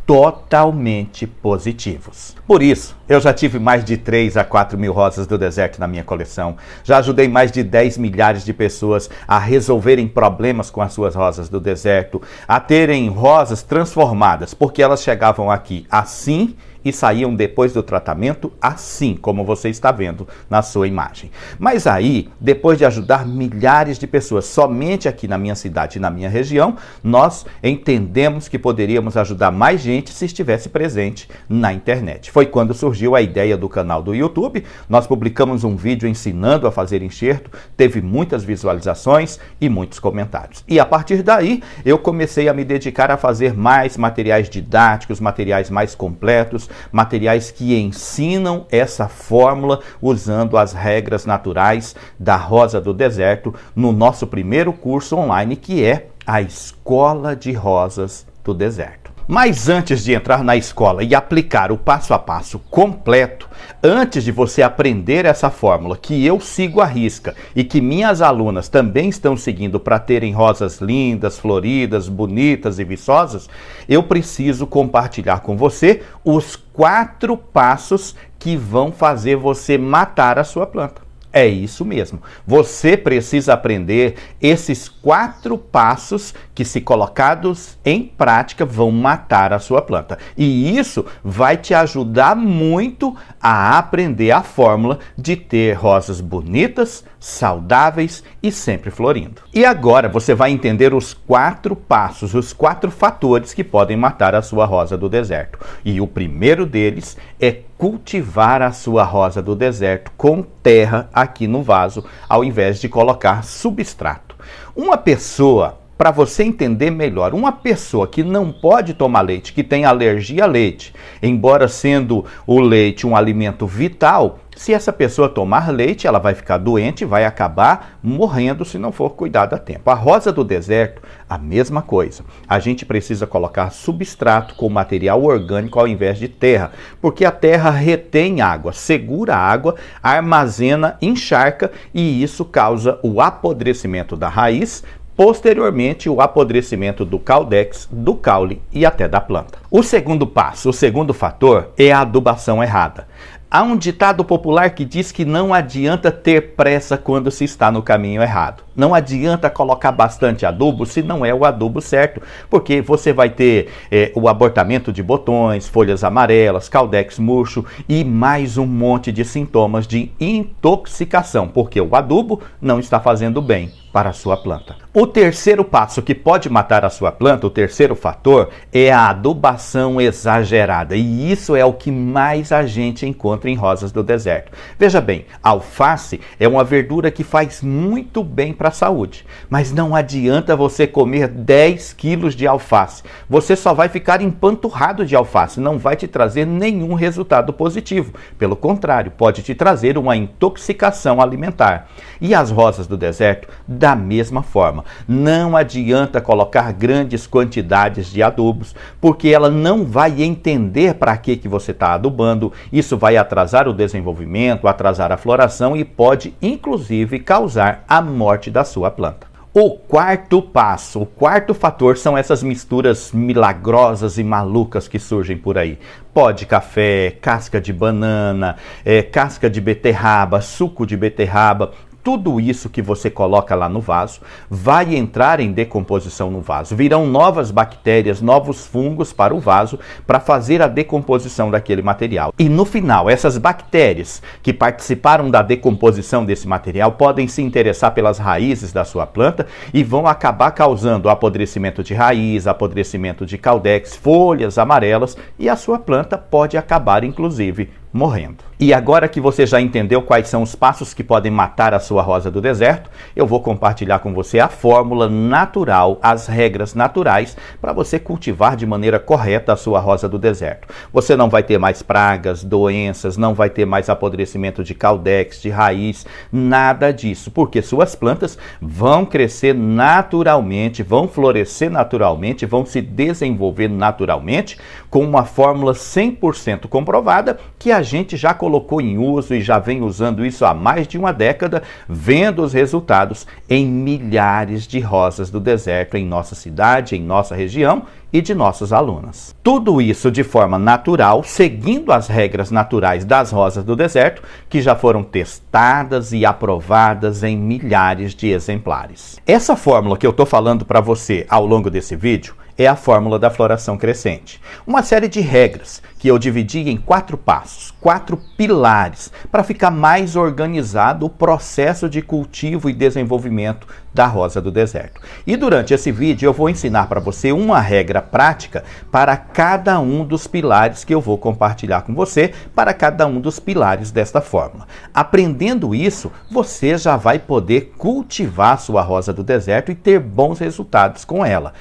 totalmente positivos. Por isso, eu já tive mais de 3 a 4 mil rosas do deserto na minha coleção. Já ajudei mais de 10 milhares de pessoas a resolverem problemas com as suas rosas do deserto, a terem rosas transformadas, porque elas chegavam aqui assim e saíam depois do tratamento assim, como você está vendo na sua imagem. Mas aí, depois de ajudar milhares de pessoas somente aqui na minha cidade e na minha região, nós entendemos que poderíamos ajudar mais gente se estivesse presente na internet. Foi quando surgiu a ideia do canal do YouTube. Nós publicamos um vídeo ensinando a fazer enxerto, teve muitas visualizações e muitos comentários. E a partir daí, eu comecei a me dedicar a fazer mais materiais didáticos, materiais mais completos, materiais que ensinam essa fórmula usando as regras naturais da rosa do deserto no nosso primeiro curso online, que é a Escola de Rosas do Deserto. Mas antes de entrar na escola e aplicar o passo a passo completo, antes de você aprender essa fórmula que eu sigo à risca e que minhas alunas também estão seguindo para terem rosas lindas, floridas, bonitas e viçosas, eu preciso compartilhar com você os 4 passos que vão fazer você matar a sua planta. É isso mesmo. Você precisa aprender esses 4 passos que, se colocados em prática, vão matar a sua planta. E isso vai te ajudar muito a aprender a fórmula de ter rosas bonitas, saudáveis e sempre florindo. E agora você vai entender os 4 passos, os 4 fatores que podem matar a sua rosa do deserto. E o primeiro deles é cultivar a sua rosa do deserto com terra aqui no vaso, ao invés de colocar substrato. Uma pessoa, para você entender melhor, uma pessoa que não pode tomar leite, que tem alergia a leite, embora sendo o leite um alimento vital, se essa pessoa tomar leite, ela vai ficar doente, vai acabar morrendo se não for cuidada a tempo. A rosa do deserto, a mesma coisa. A gente precisa colocar substrato com material orgânico ao invés de terra, porque a terra retém água, segura a água, armazena, encharca e isso causa o apodrecimento da raiz, posteriormente o apodrecimento do caudex, do caule e até da planta. O segundo passo, o segundo fator é a adubação errada. Há um ditado popular que diz que não adianta ter pressa quando se está no caminho errado. Não adianta colocar bastante adubo se não é o adubo certo, porque você vai ter o abortamento de botões, folhas amarelas, caudex murcho e mais um monte de sintomas de intoxicação, porque o adubo não está fazendo bem para a sua planta. O terceiro passo que pode matar a sua planta, o terceiro fator, é a adubação exagerada. E isso é o que mais a gente encontra em rosas do deserto. Veja bem, alface é uma verdura que faz muito bem para a saúde. Mas não adianta você comer 10 quilos de alface. Você só vai ficar empanturrado de alface, não vai te trazer nenhum resultado positivo. Pelo contrário, pode te trazer uma intoxicação alimentar. E as rosas do deserto, da mesma forma. Não adianta colocar grandes quantidades de adubos, porque ela não vai entender para que você está adubando. Isso vai atrasar o desenvolvimento, atrasar a floração e pode, inclusive, causar a morte da sua planta. O quarto passo, o quarto fator são essas misturas milagrosas e malucas que surgem por aí. Pó de café, casca de banana, casca de beterraba, suco de beterraba. Tudo isso que você coloca lá no vaso vai entrar em decomposição no vaso. Virão novas bactérias, novos fungos para o vaso para fazer a decomposição daquele material. E no final, essas bactérias que participaram da decomposição desse material podem se interessar pelas raízes da sua planta e vão acabar causando apodrecimento de raiz, apodrecimento de caudex, folhas amarelas e a sua planta pode acabar, inclusive, morrendo. E agora que você já entendeu quais são os passos que podem matar a sua rosa do deserto, eu vou compartilhar com você a fórmula natural, as regras naturais para você cultivar de maneira correta a sua rosa do deserto. Você não vai ter mais pragas, doenças, não vai ter mais apodrecimento de caudex, de raiz, nada disso, porque suas plantas vão crescer naturalmente, vão florescer naturalmente, vão se desenvolver naturalmente com uma fórmula 100% comprovada que a gente já colocou em uso e já vem usando isso há mais de uma década, vendo os resultados em milhares de rosas do deserto em nossa cidade, em nossa região e de nossas alunas. Tudo isso de forma natural, seguindo as regras naturais das rosas do deserto, que já foram testadas e aprovadas em milhares de exemplares. Essa fórmula que eu estou falando para você ao longo desse vídeo é a fórmula da floração crescente. Uma série de regras que eu dividi em 4 passos, 4 pilares, para ficar mais organizado o processo de cultivo e desenvolvimento da rosa do deserto. E durante esse vídeo eu vou ensinar para você uma regra prática para cada um dos pilares que eu vou compartilhar com você, para cada um dos pilares desta fórmula. Aprendendo isso, você já vai poder cultivar sua rosa do deserto e ter bons resultados com ela.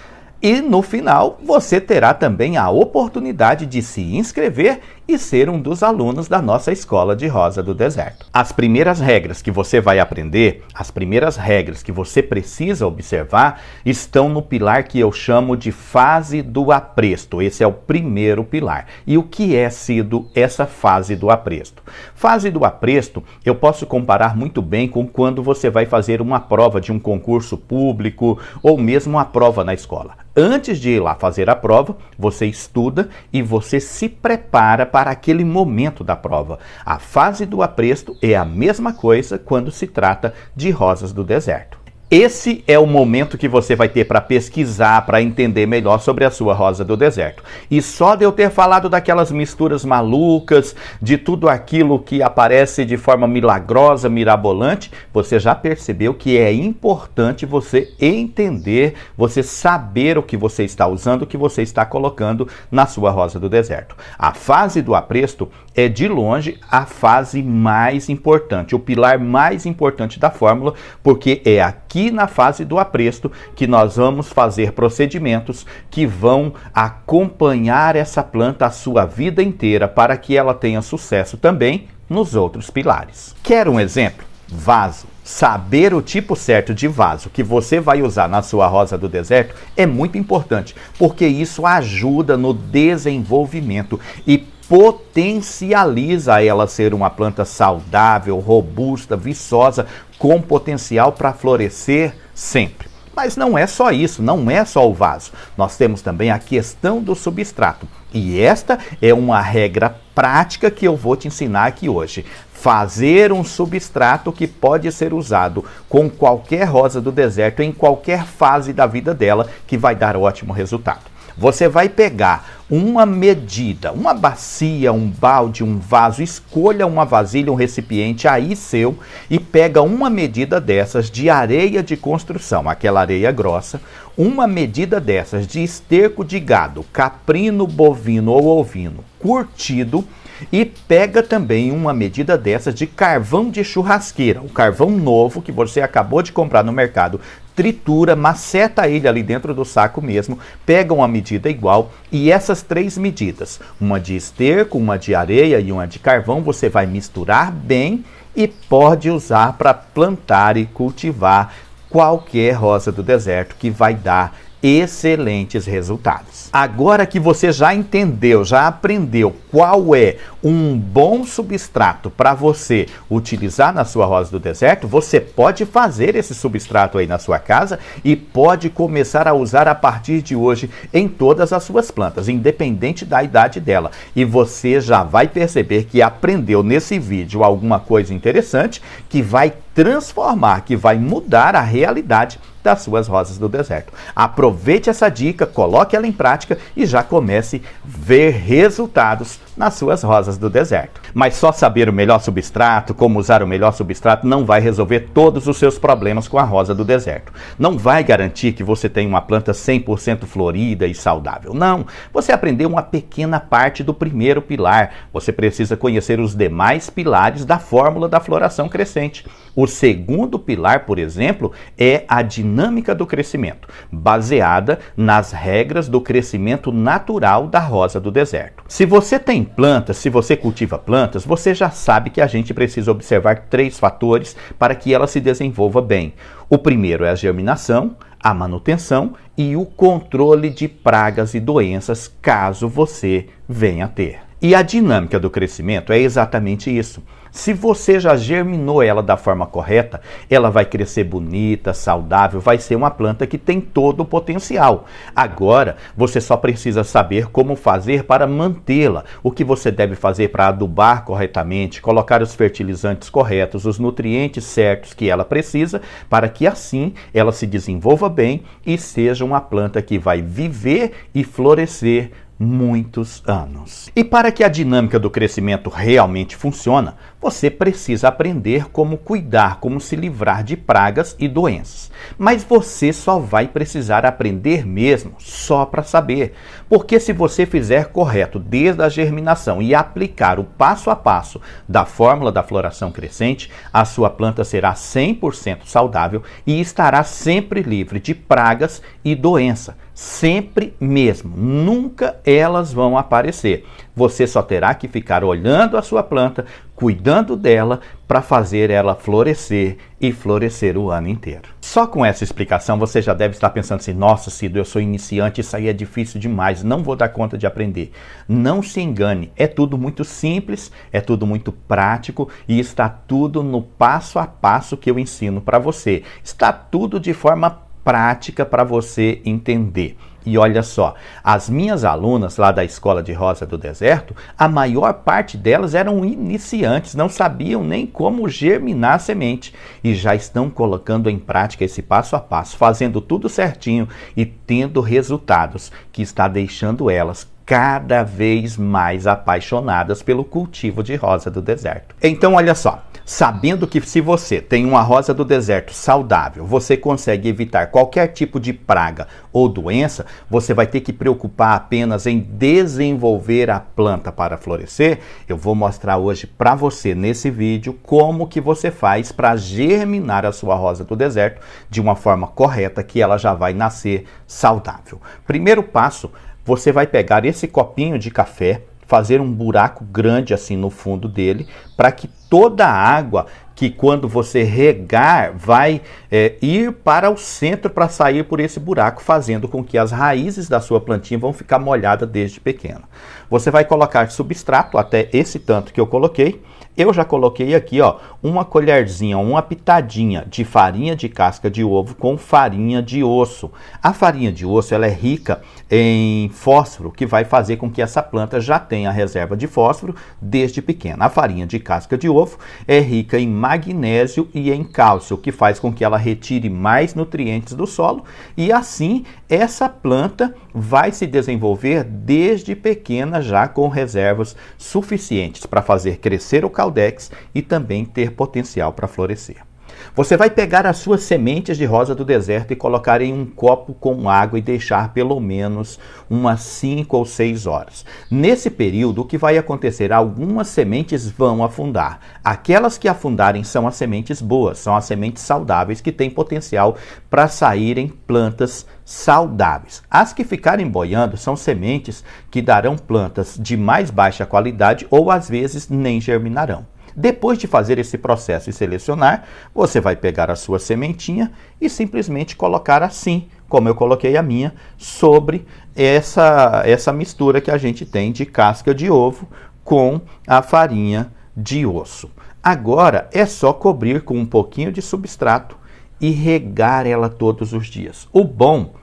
E no final, você terá também a oportunidade de se inscrever e ser um dos alunos da nossa Escola de Rosa do Deserto. As primeiras regras que você vai aprender, as primeiras regras que você precisa observar, estão no pilar que eu chamo de fase do apresto. Esse é o primeiro pilar. E o que é sido essa fase do apresto? Fase do apresto, eu posso comparar muito bem com quando você vai fazer uma prova de um concurso público ou mesmo uma prova na escola. Antes de ir lá fazer a prova, você estuda e você se prepara para aquele momento da prova. A fase do apresto é a mesma coisa quando se trata de rosas do deserto. Esse é o momento que você vai ter para pesquisar, para entender melhor sobre a sua rosa do deserto. E só de eu ter falado daquelas misturas malucas, de tudo aquilo que aparece de forma milagrosa, mirabolante, você já percebeu que é importante você entender, você saber o que você está usando, o que você está colocando na sua rosa do deserto. A fase do apresto é de longe a fase mais importante, o pilar mais importante da fórmula, porque é aqui na fase do apresto que nós vamos fazer procedimentos que vão acompanhar essa planta a sua vida inteira para que ela tenha sucesso também nos outros pilares. Quer um exemplo? Vaso. Saber o tipo certo de vaso que você vai usar na sua rosa do deserto é muito importante, porque isso ajuda no desenvolvimento e potencializa ela ser uma planta saudável, robusta, viçosa, com potencial para florescer sempre. Mas não é só isso, não é só o vaso. Nós temos também a questão do substrato. E esta é uma regra prática que eu vou te ensinar aqui hoje. Fazer um substrato que pode ser usado com qualquer rosa do deserto, em qualquer fase da vida dela, que vai dar ótimo resultado. Você vai pegar uma medida, uma bacia, um balde, um vaso, escolha uma vasilha, um recipiente aí seu e pega uma medida dessas de areia de construção, aquela areia grossa, uma medida dessas de esterco de gado, caprino, bovino ou ovino, curtido, e pega também uma medida dessas de carvão de churrasqueira, o carvão novo que você acabou de comprar no mercado, tritura, maceta ele ali dentro do saco mesmo, pega uma medida igual e essas três medidas, uma de esterco, uma de areia e uma de carvão, você vai misturar bem e pode usar para plantar e cultivar qualquer rosa do deserto que vai dar excelentes resultados. Agora que você já entendeu, já aprendeu qual é um bom substrato para você utilizar na sua rosa do deserto, você pode fazer esse substrato aí na sua casa e pode começar a usar a partir de hoje em todas as suas plantas, independente da idade dela. E você já vai perceber que aprendeu nesse vídeo alguma coisa interessante que vai transformar, que vai mudar a realidade das suas rosas do deserto. Aproveite essa dica, coloque ela em prática e já comece a ver resultados nas suas rosas do deserto. Mas só saber o melhor substrato, como usar o melhor substrato, não vai resolver todos os seus problemas com a rosa do deserto. Não vai garantir que você tenha uma planta 100% florida e saudável. Não, você aprendeu uma pequena parte do primeiro pilar. Você precisa conhecer os demais pilares da fórmula da floração crescente. O segundo pilar, por exemplo, é a dinâmica do crescimento, baseada nas regras do crescimento natural da rosa do deserto. Se você tem plantas, se você cultiva plantas, você já sabe que a gente precisa observar 3 fatores para que ela se desenvolva bem. O primeiro é a germinação, a manutenção e o controle de pragas e doenças, caso você venha a ter. E a dinâmica do crescimento é exatamente isso. Se você já germinou ela da forma correta, ela vai crescer bonita, saudável, vai ser uma planta que tem todo o potencial. Agora, você só precisa saber como fazer para mantê-la, o que você deve fazer para adubar corretamente, colocar os fertilizantes corretos, os nutrientes certos que ela precisa, para que assim ela se desenvolva bem e seja uma planta que vai viver e florescer muitos anos. E para que a dinâmica do crescimento realmente funcione, você precisa aprender como cuidar, como se livrar de pragas e doenças. Mas você só vai precisar aprender mesmo só para saber. Porque se você fizer correto desde a germinação e aplicar o passo a passo da fórmula da floração crescente, a sua planta será 100% saudável e estará sempre livre de pragas e doença. Sempre mesmo. Nunca elas vão aparecer. você só terá que ficar olhando a sua planta, cuidando dela para fazer ela florescer e florescer o ano inteiro. Só com essa explicação você já deve estar pensando assim: nossa, Cido, eu sou iniciante, isso aí é difícil demais, não vou dar conta de aprender. Não se engane, é tudo muito simples, é tudo muito prático e está tudo no passo a passo que eu ensino para você. Está tudo de forma prática para você entender. E olha só, as minhas alunas lá da Escola de Rosa do Deserto, a maior parte delas eram iniciantes, não sabiam nem como germinar a semente e já estão colocando em prática esse passo a passo, fazendo tudo certinho e tendo resultados que está deixando elas cada vez mais apaixonadas pelo cultivo de rosa do deserto. Então olha só, sabendo que se você tem uma rosa do deserto saudável, você consegue evitar qualquer tipo de praga ou doença, você vai ter que preocupar apenas em desenvolver a planta para florescer. Eu vou mostrar hoje para você nesse vídeo como que você faz para germinar a sua rosa do deserto de uma forma correta, que ela já vai nascer saudável. Primeiro passo, você vai pegar esse copinho de café, fazer um buraco grande assim no fundo dele, para que toda a água que quando você regar vai ir para o centro para sair por esse buraco, fazendo com que as raízes da sua plantinha vão ficar molhadas desde pequena. Você vai colocar substrato até esse tanto que eu coloquei. Eu já coloquei aqui, ó, uma colherzinha, uma pitadinha de farinha de casca de ovo com farinha de osso. A farinha de osso, ela é rica em fósforo, que vai fazer com que essa planta já tenha reserva de fósforo desde pequena. A farinha de casca de ovo é rica em magnésio e em cálcio, que faz com que ela retire mais nutrientes do solo e assim essa planta vai se desenvolver desde pequena já com reservas suficientes para fazer crescer o caudex e também ter potencial para florescer. Você vai pegar as suas sementes de rosa do deserto e colocar em um copo com água e deixar pelo menos umas 5 ou 6 horas. Nesse período, o que vai acontecer? Algumas sementes vão afundar. Aquelas que afundarem são as sementes boas, são as sementes saudáveis que têm potencial para saírem plantas saudáveis. As que ficarem boiando são sementes que darão plantas de mais baixa qualidade ou às vezes nem germinarão. Depois de fazer esse processo e selecionar, você vai pegar a sua sementinha e simplesmente colocar assim, como eu coloquei a minha, sobre essa mistura que a gente tem de casca de ovo com a farinha de osso. Agora é só cobrir com um pouquinho de substrato e regar ela todos os dias. O bom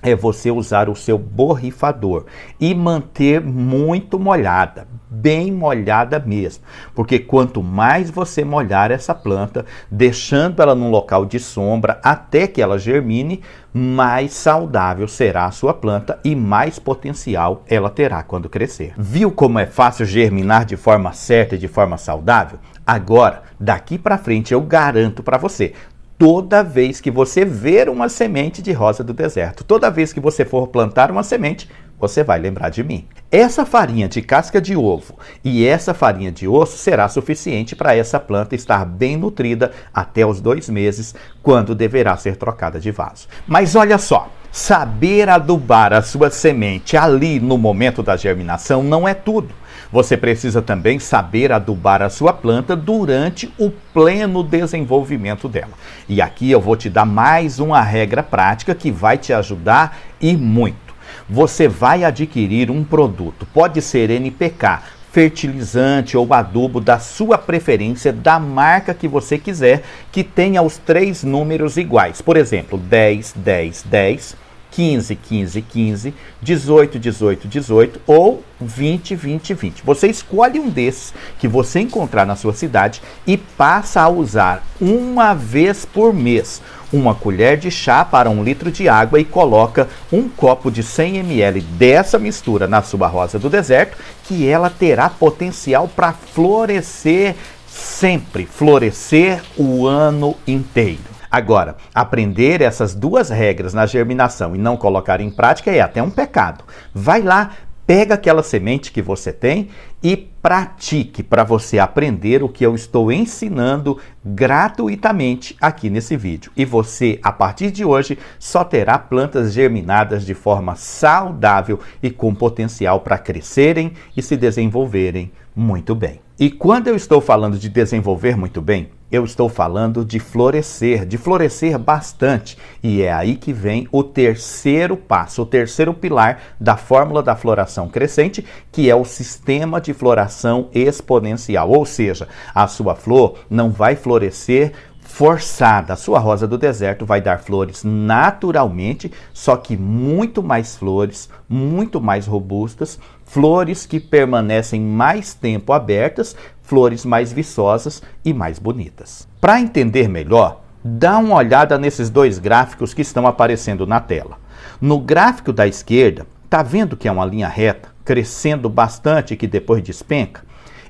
é você usar o seu borrifador e manter muito molhada, bem molhada mesmo. Porque quanto mais você molhar essa planta, deixando ela num local de sombra até que ela germine, mais saudável será a sua planta e mais potencial ela terá quando crescer. Viu como é fácil germinar de forma certa e de forma saudável? Agora, daqui para frente eu garanto para você, toda vez que você ver uma semente de rosa do deserto, toda vez que você for plantar uma semente, você vai lembrar de mim. Essa farinha de casca de ovo e essa farinha de osso será suficiente para essa planta estar bem nutrida até os 2 meses, quando deverá ser trocada de vaso. Mas olha só, saber adubar a sua semente ali no momento da germinação não é tudo. Você precisa também saber adubar a sua planta durante o pleno desenvolvimento dela. E aqui eu vou te dar mais uma regra prática que vai te ajudar e muito. Você vai adquirir um produto, pode ser NPK, fertilizante ou adubo da sua preferência, da marca que você quiser, que tenha os 3 números iguais. Por exemplo, 10, 10, 10, 15, 15, 15, 18, 18, 18 ou 20, 20, 20. Você escolhe um desses que você encontrar na sua cidade e passa a usar uma vez por mês. Uma colher de chá para 1 litro de água e coloca um copo de 100 ml dessa mistura na sua rosa do deserto, que ela terá potencial para florescer sempre, florescer o ano inteiro. Agora, aprender essas 2 regras na germinação e não colocar em prática é até um pecado. Vai lá, Pega aquela semente que você tem e pratique para você aprender o que eu estou ensinando gratuitamente aqui nesse vídeo. E você, a partir de hoje, só terá plantas germinadas de forma saudável e com potencial para crescerem e se desenvolverem muito bem. E quando eu estou falando de desenvolver muito bem, eu estou falando de florescer bastante. E é aí que vem o terceiro passo, o terceiro pilar da fórmula da floração crescente, que é o sistema de floração exponencial. Ou seja, a sua flor não vai florescer forçada. A sua rosa do deserto vai dar flores naturalmente, só que muito mais flores, muito mais robustas, flores que permanecem mais tempo abertas, flores mais viçosas e mais bonitas. Para entender melhor, dá uma olhada nesses dois gráficos que estão aparecendo na tela. No gráfico da esquerda, tá vendo que é uma linha reta, crescendo bastante e que depois despenca?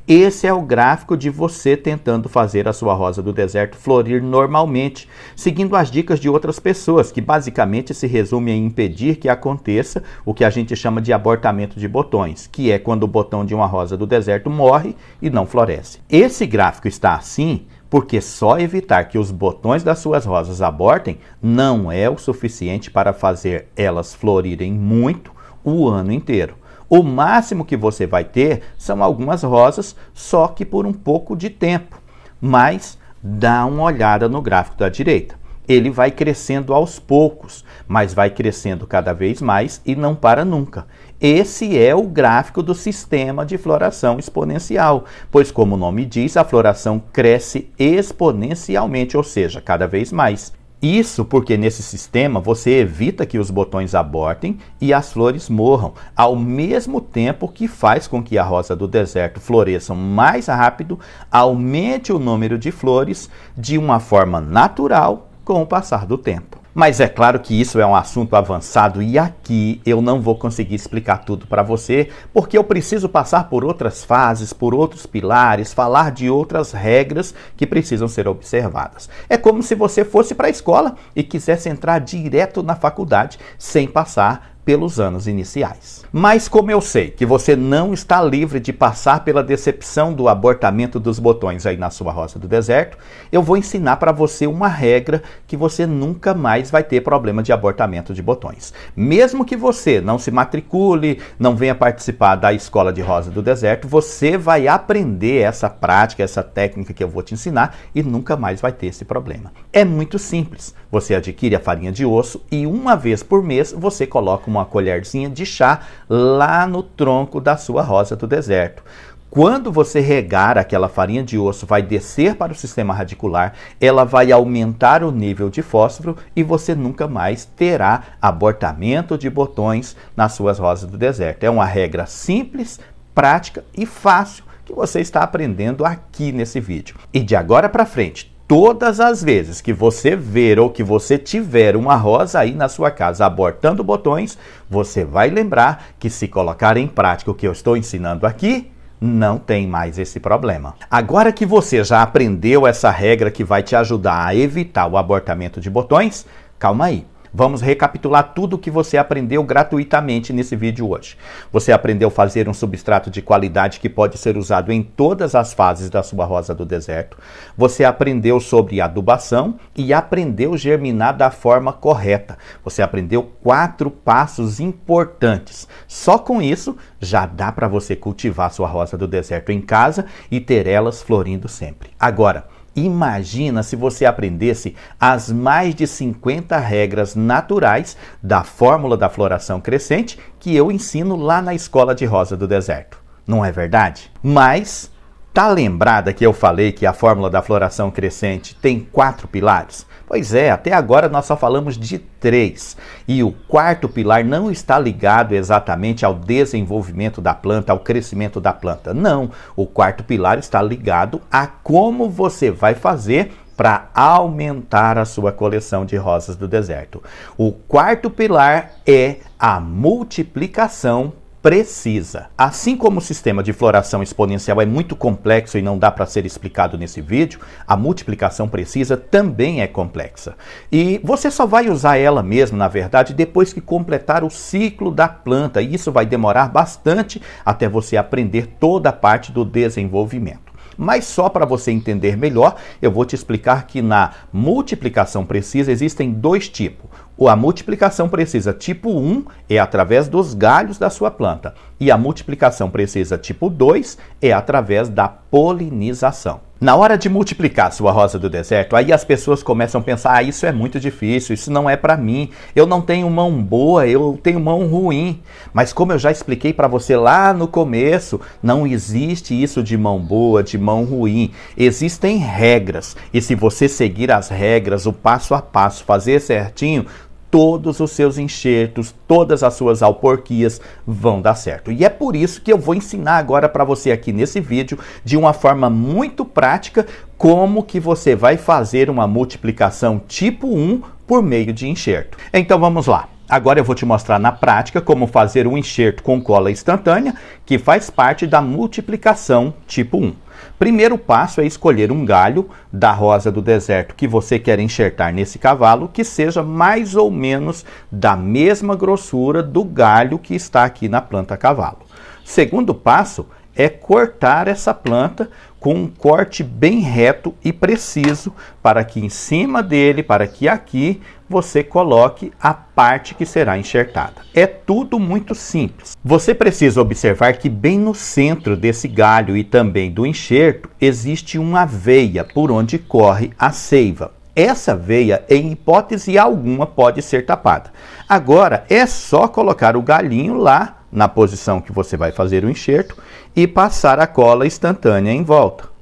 Esse é o gráfico de você tentando fazer a sua rosa do deserto florir normalmente, seguindo as dicas de outras pessoas, que basicamente se resume em impedir que aconteça o que a gente chama de abortamento de botões, que é quando o botão de uma rosa do deserto morre e não floresce. Esse gráfico está assim porque só evitar que os botões das suas rosas abortem não é o suficiente para fazer elas florirem muito o ano inteiro. O máximo que você vai ter são algumas rosas, só que por um pouco de tempo. Mas dá uma olhada no gráfico da direita. Ele vai crescendo aos poucos, mas vai crescendo cada vez mais e não para nunca. Esse é o gráfico do sistema de floração exponencial, pois, como o nome diz, a floração cresce exponencialmente, ou seja, cada vez mais. Isso porque nesse sistema você evita que os botões abortem e as flores morram, ao mesmo tempo que faz com que a rosa do deserto floresça mais rápido, aumente o número de flores de uma forma natural com o passar do tempo. Mas é claro que isso é um assunto avançado e aqui eu não vou conseguir explicar tudo para você, porque eu preciso passar por outras fases, por outros pilares, falar de outras regras que precisam ser observadas. É como se você fosse para a escola e quisesse entrar direto na faculdade sem passar pelos anos iniciais. Mas como eu sei que você não está livre de passar pela decepção do abortamento dos botões aí na sua rosa do deserto, eu vou ensinar para você uma regra que você nunca mais vai ter problema de abortamento de botões. Mesmo que você não se matricule, não venha participar da escola de rosa do deserto, você vai aprender essa prática, essa técnica que eu vou te ensinar e nunca mais vai ter esse problema. É muito simples. Você adquire a farinha de osso e uma vez por mês você coloca uma colherzinha de chá lá no tronco da sua rosa do deserto. Quando você regar aquela farinha de osso, vai descer para o sistema radicular, ela vai aumentar o nível de fósforo e você nunca mais terá abortamento de botões nas suas rosas do deserto. É uma regra simples, prática e fácil que você está aprendendo aqui nesse vídeo. E de agora para frente, todas as vezes que você ver ou que você tiver uma rosa aí na sua casa abortando botões, você vai lembrar que se colocar em prática o que eu estou ensinando aqui, não tem mais esse problema. Agora que você já aprendeu essa regra que vai te ajudar a evitar o abortamento de botões, calma aí. Vamos recapitular tudo o que você aprendeu gratuitamente nesse vídeo hoje. Você aprendeu a fazer um substrato de qualidade que pode ser usado em todas as fases da sua rosa do deserto. Você aprendeu sobre adubação e aprendeu a germinar da forma correta. Você aprendeu 4 passos importantes. Só com isso, já dá para você cultivar sua rosa do deserto em casa e ter elas florindo sempre. Agora, imagina se você aprendesse as mais de 50 regras naturais da fórmula da floração crescente que eu ensino lá na escola de rosa do deserto. Não é verdade? Mas tá lembrada que eu falei que a fórmula da floração crescente tem 4 pilares? Pois é, até agora nós só falamos de 3. E o 4º pilar não está ligado exatamente ao desenvolvimento da planta, ao crescimento da planta. Não, o 4º pilar está ligado a como você vai fazer para aumentar a sua coleção de rosas do deserto. O 4º pilar é a multiplicação precisa. Assim como o sistema de floração exponencial é muito complexo e não dá para ser explicado nesse vídeo, a multiplicação precisa também é complexa. E você só vai usar ela mesmo, na verdade, depois que completar o ciclo da planta. E isso vai demorar bastante até você aprender toda a parte do desenvolvimento. Mas só para você entender melhor, eu vou te explicar que na multiplicação precisa existem dois tipos. A multiplicação precisa tipo 1 é através dos galhos da sua planta. E a multiplicação precisa tipo 2 é através da polinização. Na hora de multiplicar a sua rosa do deserto, aí as pessoas começam a pensar, isso é muito difícil, isso não é para mim, eu não tenho mão boa, eu tenho mão ruim. Mas como eu já expliquei para você lá no começo, não existe isso de mão boa, de mão ruim. Existem regras, e se você seguir as regras, o passo a passo, fazer certinho, todos os seus enxertos, todas as suas alporquias vão dar certo. E é por isso que eu vou ensinar agora para você aqui nesse vídeo, de uma forma muito prática, como que você vai fazer uma multiplicação tipo 1 por meio de enxerto. Então vamos lá. Agora eu vou te mostrar na prática como fazer um enxerto com cola instantânea, que faz parte da multiplicação tipo 1. Primeiro passo é escolher um galho da rosa do deserto que você quer enxertar nesse cavalo, que seja mais ou menos da mesma grossura do galho que está aqui na planta cavalo. Segundo passo é cortar essa planta com um corte bem reto e preciso, para que em cima dele, para que aqui você coloque a parte que será enxertada. É tudo muito simples. Você precisa observar que bem no centro desse galho e também do enxerto existe uma veia por onde corre a seiva. Essa veia, em hipótese alguma, pode ser tapada. Agora, é só colocar o galinho lá na posição que você vai fazer o enxerto e passar a cola instantânea em volta.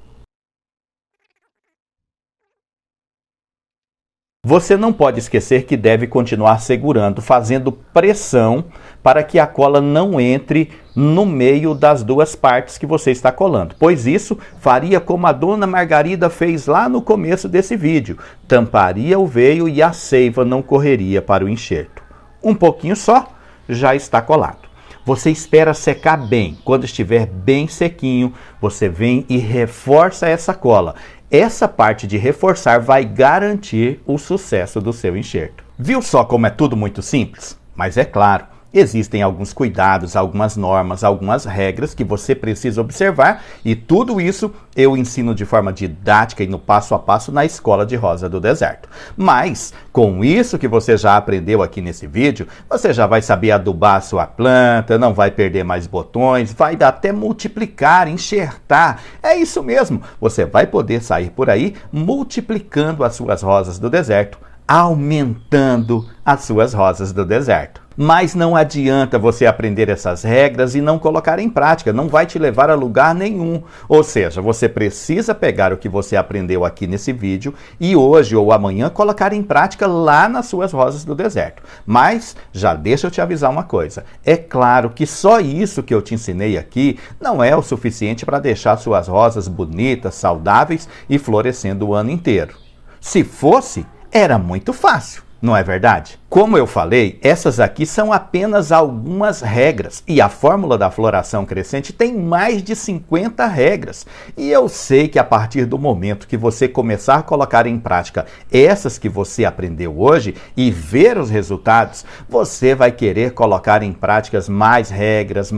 Você não pode esquecer que deve continuar segurando, fazendo pressão para que a cola não entre no meio das duas partes que você está colando, pois isso faria como a dona Margarida fez lá no começo desse vídeo, tamparia o veio e a seiva não correria para o enxerto. Um pouquinho só, já está colado. Você espera secar bem. Quando estiver bem sequinho, você vem e reforça essa cola. Essa parte de reforçar vai garantir o sucesso do seu enxerto. Viu só como é tudo muito simples? Mas é claro, existem alguns cuidados, algumas normas, algumas regras que você precisa observar, e tudo isso eu ensino de forma didática e no passo a passo na Escola de Rosa do Deserto. Mas, com isso que você já aprendeu aqui nesse vídeo, você já vai saber adubar a sua planta, não vai perder mais botões, vai dar até multiplicar, enxertar. É isso mesmo, você vai poder sair por aí multiplicando as suas rosas do deserto, aumentando as suas rosas do deserto. Mas não adianta você aprender essas regras e não colocar em prática, não vai te levar a lugar nenhum. Ou seja, você precisa pegar o que você aprendeu aqui nesse vídeo e hoje ou amanhã colocar em prática lá nas suas rosas do deserto. Mas já deixa eu te avisar uma coisa, é claro que só isso que eu te ensinei aqui não é o suficiente para deixar suas rosas bonitas, saudáveis e florescendo o ano inteiro. Se fosse, era muito fácil. Não é verdade? Como eu falei, essas aqui são apenas algumas regras e a fórmula da floração crescente tem mais de 50 regras. E eu sei que a partir do momento que você começar a colocar em prática essas que você aprendeu hoje e ver os resultados, você vai querer colocar em práticas mais regras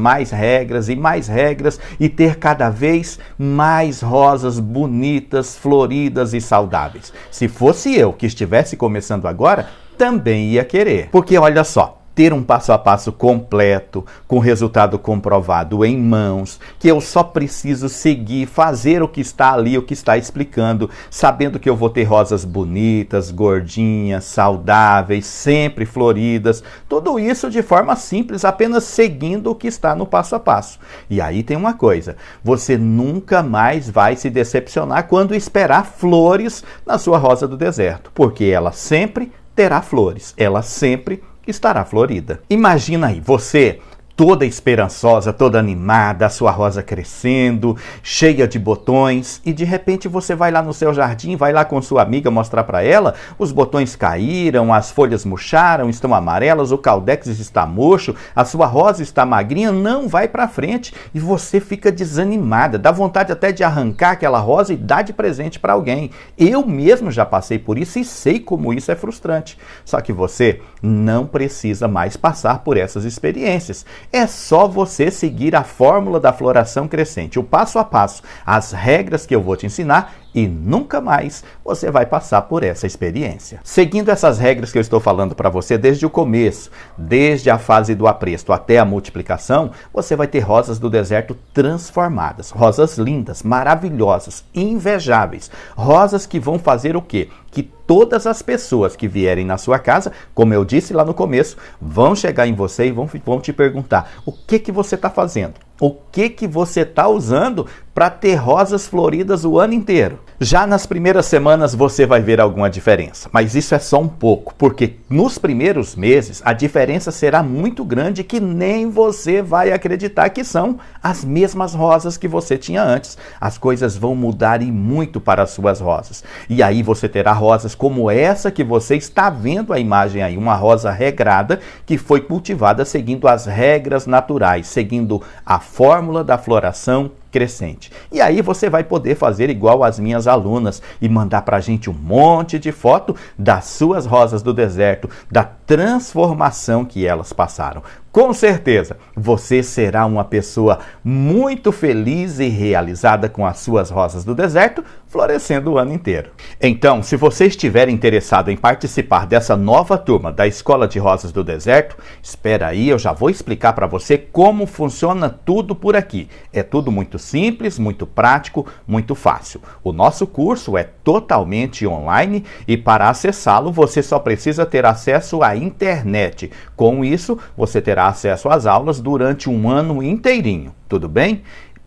e ter cada vez mais rosas bonitas, floridas e saudáveis. Se fosse eu que estivesse começando agora, também ia querer. Porque olha só, ter um passo a passo completo, com resultado comprovado em mãos, que eu só preciso seguir, fazer o que está ali, o que está explicando, sabendo que eu vou ter rosas bonitas, gordinhas, saudáveis, sempre floridas, tudo isso de forma simples, apenas seguindo o que está no passo a passo. E aí tem uma coisa, você nunca mais vai se decepcionar quando esperar flores na sua rosa do deserto, porque ela sempre terá flores, ela sempre estará florida. Imagina aí, você toda esperançosa, toda animada, a sua rosa crescendo, cheia de botões, e de repente você vai lá no seu jardim, vai lá com sua amiga mostrar para ela, os botões caíram, as folhas murcharam, estão amarelas, o caudex está murcho, a sua rosa está magrinha, não vai para frente, e você fica desanimada, dá vontade até de arrancar aquela rosa e dar de presente para alguém. Eu mesmo já passei por isso e sei como isso é frustrante. Só que você não precisa mais passar por essas experiências. É só você seguir a fórmula da floração crescente, o passo a passo, as regras que eu vou te ensinar, e nunca mais você vai passar por essa experiência. Seguindo essas regras que eu estou falando para você desde o começo, desde a fase do apresto até a multiplicação, você vai ter rosas do deserto transformadas, rosas lindas, maravilhosas, invejáveis, rosas que vão fazer o quê? Que todas as pessoas que vierem na sua casa, como eu disse lá no começo, vão chegar em você e vão te perguntar: o que você está fazendo? O que você está usando para ter rosas floridas o ano inteiro? Já nas primeiras semanas você vai ver alguma diferença, mas isso é só um pouco, porque nos primeiros meses a diferença será muito grande que nem você vai acreditar que são as mesmas rosas que você tinha antes. As coisas vão mudar e muito para as suas rosas. E aí você terá rosas como essa que você está vendo a imagem aí, uma rosa regrada que foi cultivada seguindo as regras naturais, seguindo a fórmula da floração crescente. E aí você vai poder fazer igual as minhas alunas e mandar pra gente um monte de foto das suas rosas do deserto, da transformação que elas passaram. Com certeza, você será uma pessoa muito feliz e realizada com as suas rosas do deserto, florescendo o ano inteiro. Então, se você estiver interessado em participar dessa nova turma da Escola de Rosas do Deserto, espera aí, eu já vou explicar para você como funciona tudo por aqui. É tudo muito simples, muito prático, muito fácil. O nosso curso é totalmente online e para acessá-lo você só precisa ter acesso à internet. Com isso, você terá acesso às aulas durante um ano inteirinho, tudo bem?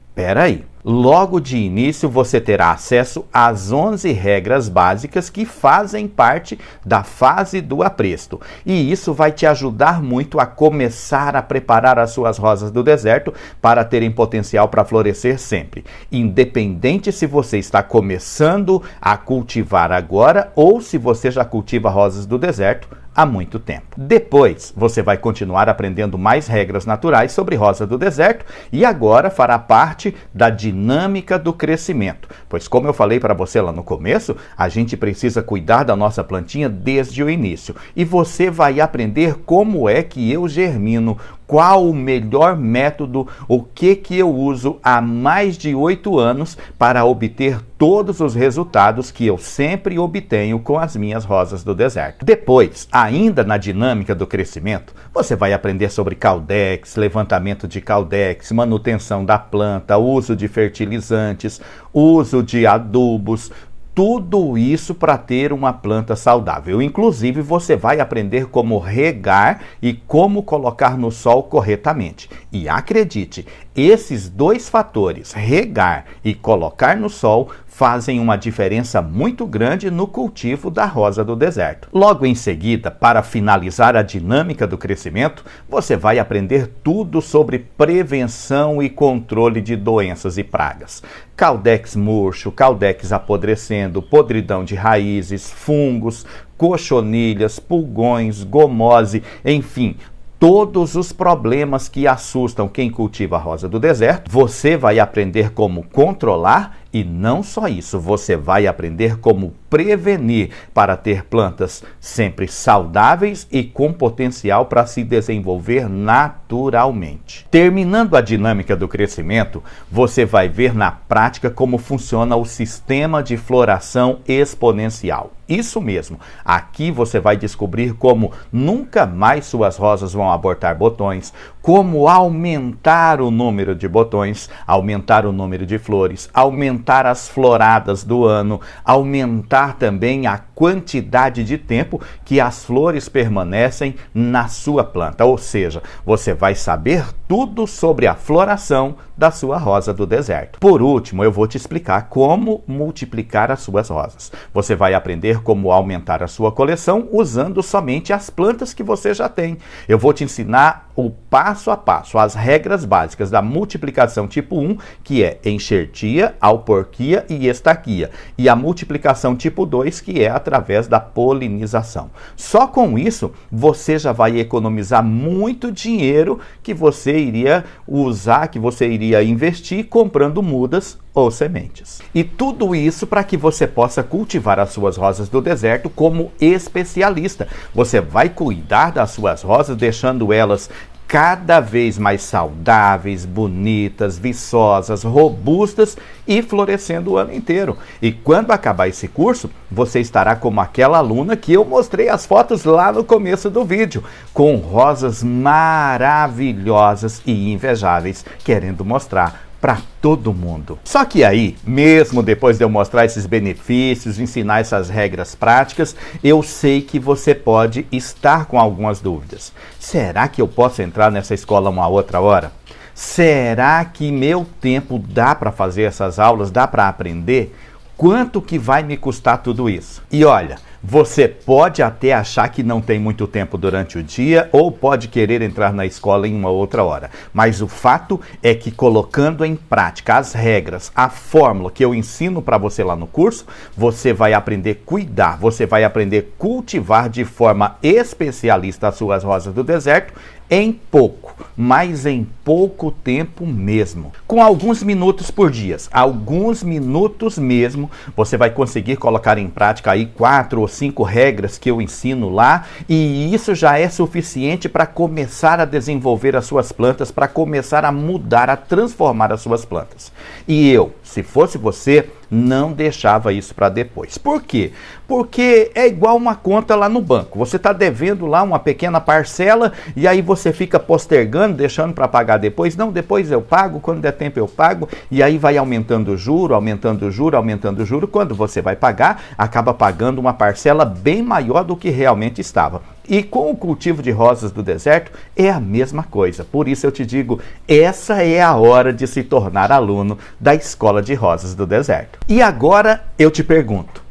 Espera aí. Logo de início você terá acesso às 11 regras básicas que fazem parte da fase do apresto. E isso vai te ajudar muito a começar a preparar as suas rosas do deserto para terem potencial para florescer sempre. Independente se você está começando a cultivar agora ou se você já cultiva rosas do deserto há muito tempo. Depois, você vai continuar aprendendo mais regras naturais sobre rosa do deserto e agora fará parte da dinâmica do crescimento. Pois como eu falei para você lá no começo, a gente precisa cuidar da nossa plantinha desde o início. E você vai aprender como é que eu germino, qual o melhor método, o que eu uso há mais de 8 anos para obter todos os resultados que eu sempre obtenho com as minhas rosas do deserto. Depois, ainda na dinâmica do crescimento, você vai aprender sobre caudex, levantamento de caudex, manutenção da planta, uso de fertilizantes, uso de adubos, tudo isso para ter uma planta saudável. Inclusive, você vai aprender como regar e como colocar no sol corretamente. E acredite, esses dois fatores, regar e colocar no sol, fazem uma diferença muito grande no cultivo da rosa do deserto. Logo em seguida, para finalizar a dinâmica do crescimento, você vai aprender tudo sobre prevenção e controle de doenças e pragas. Caudex murcho, caudex apodrecendo, podridão de raízes, fungos, cochonilhas, pulgões, gomose, enfim, todos os problemas que assustam quem cultiva a rosa do deserto, você vai aprender como controlar e não só isso, você vai aprender como prevenir para ter plantas sempre saudáveis e com potencial para se desenvolver naturalmente. Terminando a dinâmica do crescimento, você vai ver na prática como funciona o sistema de floração exponencial. Isso mesmo, aqui você vai descobrir como nunca mais suas rosas vão abortar botões, como aumentar o número de botões, aumentar o número de flores, aumentar as floradas do ano, aumentar também a quantidade de tempo que as flores permanecem na sua planta. Ou seja, você vai saber tudo sobre a floração da sua rosa do deserto. Por último, eu vou te explicar como multiplicar as suas rosas. Você vai aprender como aumentar a sua coleção usando somente as plantas que você já tem. Eu vou te ensinar o passo a passo, as regras básicas da multiplicação tipo 1, que é enxertia, auporquia e estaquia. E a multiplicação tipo 2, que é através da polinização. Só com isso, você já vai economizar muito dinheiro que você iria usar, que você iria investir comprando mudas ou sementes. E tudo isso para que você possa cultivar as suas rosas do deserto como especialista. Você vai cuidar das suas rosas, deixando elas cada vez mais saudáveis, bonitas, viçosas, robustas e florescendo o ano inteiro. E quando acabar esse curso, você estará como aquela aluna que eu mostrei as fotos lá no começo do vídeo, com rosas maravilhosas e invejáveis, querendo mostrar para todo mundo. Só que aí, mesmo depois de eu mostrar esses benefícios, ensinar essas regras práticas, eu sei que você pode estar com algumas dúvidas. Será que eu posso entrar nessa escola uma outra hora? Será que meu tempo dá para fazer essas aulas, dá para aprender? Quanto que vai me custar tudo isso? E olha, você pode até achar que não tem muito tempo durante o dia ou pode querer entrar na escola em uma outra hora. Mas o fato é que colocando em prática as regras, a fórmula que eu ensino para você lá no curso, você vai aprender a cuidar, você vai aprender a cultivar de forma especialista as suas rosas do deserto em pouco, mas em pouco tempo mesmo. Com alguns minutos por dia, alguns minutos mesmo, você vai conseguir colocar em prática aí 4 ou 5 regras que eu ensino lá, e isso já é suficiente para começar a desenvolver as suas plantas, para começar a mudar, a transformar as suas plantas. E eu, se fosse você, não deixava isso para depois. Por quê? Porque é igual uma conta lá no banco. Você está devendo lá uma pequena parcela e aí você fica postergando, deixando para pagar depois. Não, depois eu pago, quando der tempo eu pago. E aí vai aumentando o juro, aumentando o juro, aumentando o juro. Quando você vai pagar, acaba pagando uma parcela bem maior do que realmente estava. E com o cultivo de rosas do deserto é a mesma coisa. Por isso eu te digo, essa é a hora de se tornar aluno da Escola de Rosas do Deserto. E agora eu te pergunto,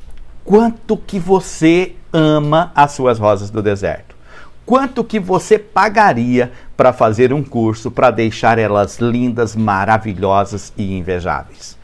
quanto que você ama as suas rosas do deserto? Quanto que você pagaria para fazer um curso para deixar elas lindas, maravilhosas e invejáveis?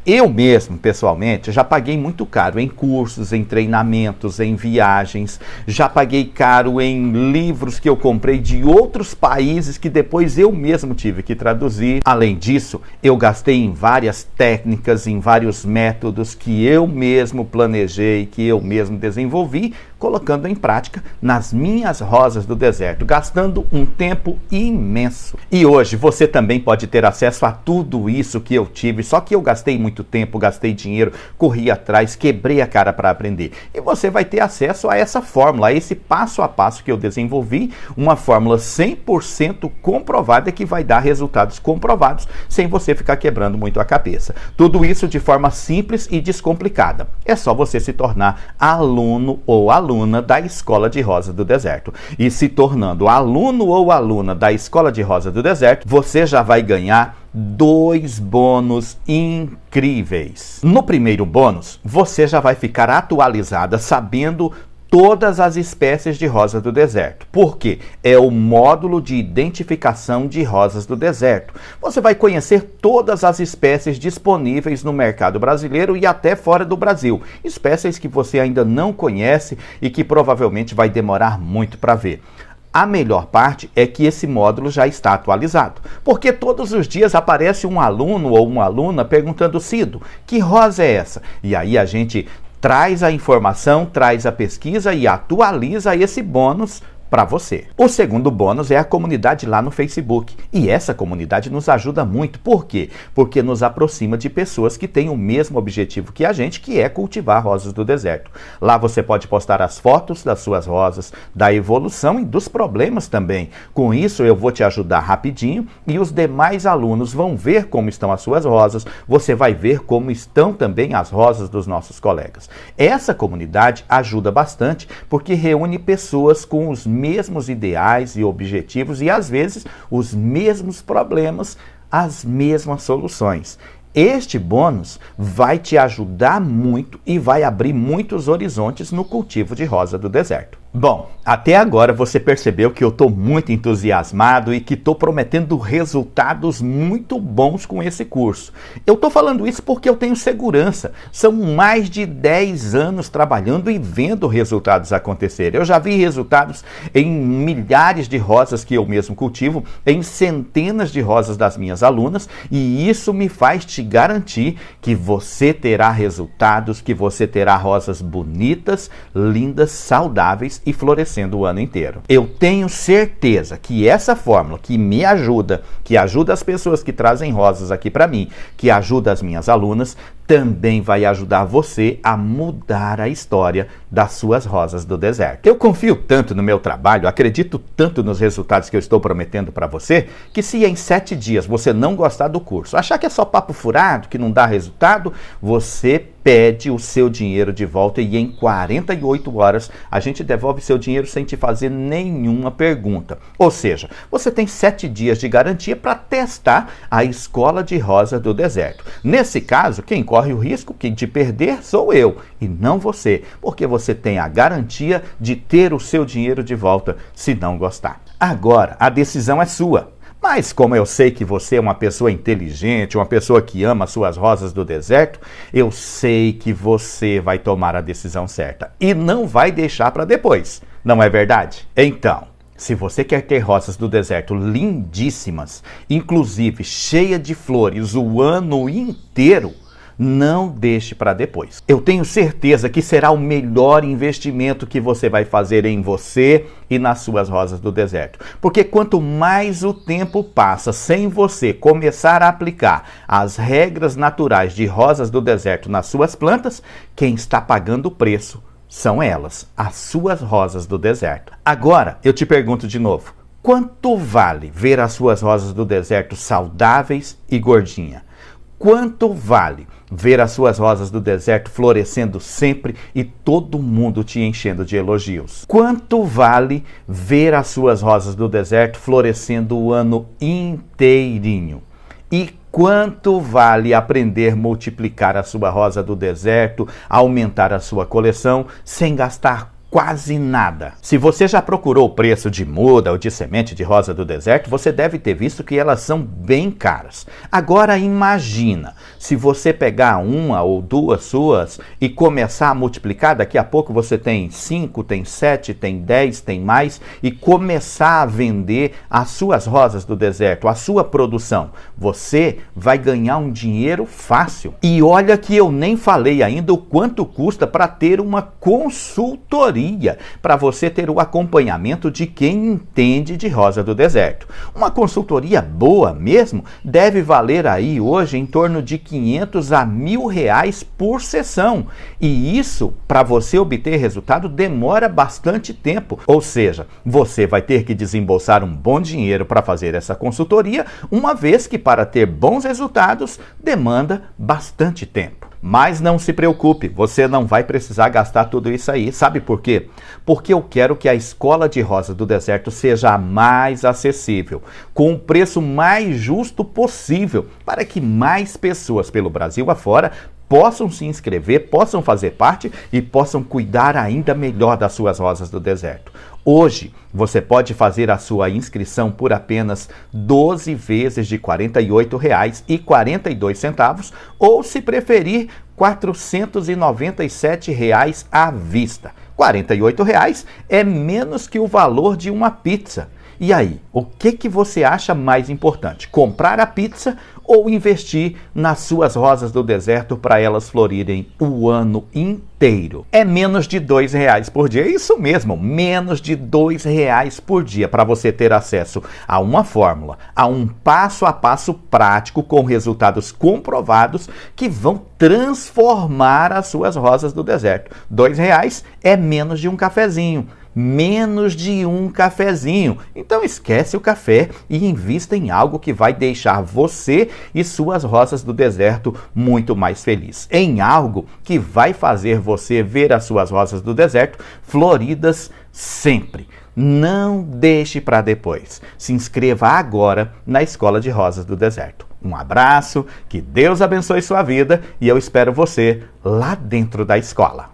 Eu mesmo, pessoalmente, já paguei muito caro em cursos, em treinamentos, em viagens, já paguei caro em livros que eu comprei de outros países que depois eu mesmo tive que traduzir. Além disso, eu gastei em várias técnicas, em vários métodos que eu mesmo planejei, que eu mesmo desenvolvi, colocando em prática nas minhas rosas do deserto, gastando um tempo imenso. E hoje você também pode ter acesso a tudo isso que eu tive, só que eu gastei muito tempo, gastei dinheiro, corri atrás, quebrei a cara para aprender. E você vai ter acesso a essa fórmula, a esse passo a passo que eu desenvolvi, uma fórmula 100% comprovada que vai dar resultados comprovados, sem você ficar quebrando muito a cabeça. Tudo isso de forma simples e descomplicada. É só você se tornar aluno ou aluna da Escola de Rosa do Deserto. E se tornando aluno ou aluna da Escola de Rosa do Deserto, você já vai ganhar 2 bônus incríveis. No primeiro bônus, você já vai ficar atualizada sabendo todas as espécies de rosa do deserto. Por quê? É o módulo de identificação de rosas do deserto. Você vai conhecer todas as espécies disponíveis no mercado brasileiro e até fora do Brasil. Espécies que você ainda não conhece e que provavelmente vai demorar muito para ver. A melhor parte é que esse módulo já está atualizado, porque todos os dias aparece um aluno ou uma aluna perguntando: Cido, que rosa é essa? E aí a gente traz a informação, traz a pesquisa e atualiza esse bônus para você. O segundo bônus é a comunidade lá no Facebook. E essa comunidade nos ajuda muito. Por quê? Porque nos aproxima de pessoas que têm o mesmo objetivo que a gente, que é cultivar rosas do deserto. Lá você pode postar as fotos das suas rosas, da evolução e dos problemas também. Com isso eu vou te ajudar rapidinho e os demais alunos vão ver como estão as suas rosas. Você vai ver como estão também as rosas dos nossos colegas. Essa comunidade ajuda bastante porque reúne pessoas com os mesmos ideais e objetivos e às vezes os mesmos problemas, as mesmas soluções. Este bônus vai te ajudar muito e vai abrir muitos horizontes no cultivo de rosa do deserto. Bom, até agora você percebeu que eu estou muito entusiasmado e que estou prometendo resultados muito bons com esse curso. Eu estou falando isso porque eu tenho segurança. São mais de 10 anos trabalhando e vendo resultados acontecerem. Eu já vi resultados em milhares de rosas que eu mesmo cultivo, em centenas de rosas das minhas alunas, e isso me faz te garantir que você terá resultados, que você terá rosas bonitas, lindas, saudáveis e florescendo o ano inteiro. Eu tenho certeza que essa fórmula que me ajuda, que ajuda as pessoas que trazem rosas aqui para mim, que ajuda as minhas alunas, também vai ajudar você a mudar a história das suas rosas do deserto. Eu confio tanto no meu trabalho, acredito tanto nos resultados que eu estou prometendo para você, que se em 7 dias você não gostar do curso, achar que é só papo furado, que não dá resultado, você pede o seu dinheiro de volta e em 48 horas a gente devolve seu dinheiro sem te fazer nenhuma pergunta. Ou seja, você tem 7 dias de garantia para testar a Escola de Rosa do Deserto. Nesse caso, quem corre o risco de perder sou eu e não você, porque você tem a garantia de ter o seu dinheiro de volta se não gostar. Agora, a decisão é sua. Mas como eu sei que você é uma pessoa inteligente, uma pessoa que ama suas rosas do deserto, eu sei que você vai tomar a decisão certa e não vai deixar para depois. Não é verdade? Então, se você quer ter rosas do deserto lindíssimas, inclusive cheia de flores o ano inteiro, não deixe para depois. Eu tenho certeza que será o melhor investimento que você vai fazer em você e nas suas rosas do deserto. Porque quanto mais o tempo passa sem você começar a aplicar as regras naturais de rosas do deserto nas suas plantas, quem está pagando o preço são elas, as suas rosas do deserto. Agora, eu te pergunto de novo, quanto vale ver as suas rosas do deserto saudáveis e gordinhas? Quanto vale ver as suas rosas do deserto florescendo sempre e todo mundo te enchendo de elogios? Quanto vale ver as suas rosas do deserto florescendo o ano inteirinho? E quanto vale aprender a multiplicar a sua rosa do deserto, aumentar a sua coleção sem gastar quase nada? Se você já procurou o preço de muda ou de semente de rosa do deserto, você deve ter visto que elas são bem caras. Agora imagina, se você pegar uma ou duas suas e começar a multiplicar, daqui a pouco você tem 5, tem 7, tem 10, tem mais, e começar a vender as suas rosas do deserto, a sua produção. Você vai ganhar um dinheiro fácil. E olha que eu nem falei ainda o quanto custa para ter uma consultoria, para você ter o acompanhamento de quem entende de rosa do deserto. Uma consultoria boa mesmo deve valer aí hoje em torno de 500 a R$1.000 por sessão. E isso, para você obter resultado, demora bastante tempo. Ou seja, você vai ter que desembolsar um bom dinheiro para fazer essa consultoria, uma vez que para ter bons resultados demanda bastante tempo. Mas não se preocupe, você não vai precisar gastar tudo isso aí. Sabe por quê? Porque eu quero que a Escola de Rosa do Deserto seja a mais acessível, com o preço mais justo possível, para que mais pessoas pelo Brasil afora possam se inscrever, possam fazer parte e possam cuidar ainda melhor das suas rosas do deserto. Hoje, você pode fazer a sua inscrição por apenas 12 vezes de R$ 48,42 ou, se preferir, R$ 497 à vista. R$ 48 é menos que o valor de uma pizza. E aí, o que você acha mais importante? Comprar a pizza ou investir nas suas rosas do deserto para elas florirem o ano inteiro? É menos de R$2 por dia. Isso mesmo, menos de R$2 por dia para você ter acesso a uma fórmula, a um passo a passo prático com resultados comprovados que vão transformar as suas rosas do deserto. R$2 é menos de um cafezinho. Menos de um cafezinho. Então esquece o café e invista em algo que vai deixar você e suas rosas do deserto muito mais felizes. Em algo que vai fazer você ver as suas rosas do deserto floridas sempre. Não deixe para depois. Se inscreva agora na Escola de Rosas do Deserto. Um abraço, que Deus abençoe sua vida e eu espero você lá dentro da escola.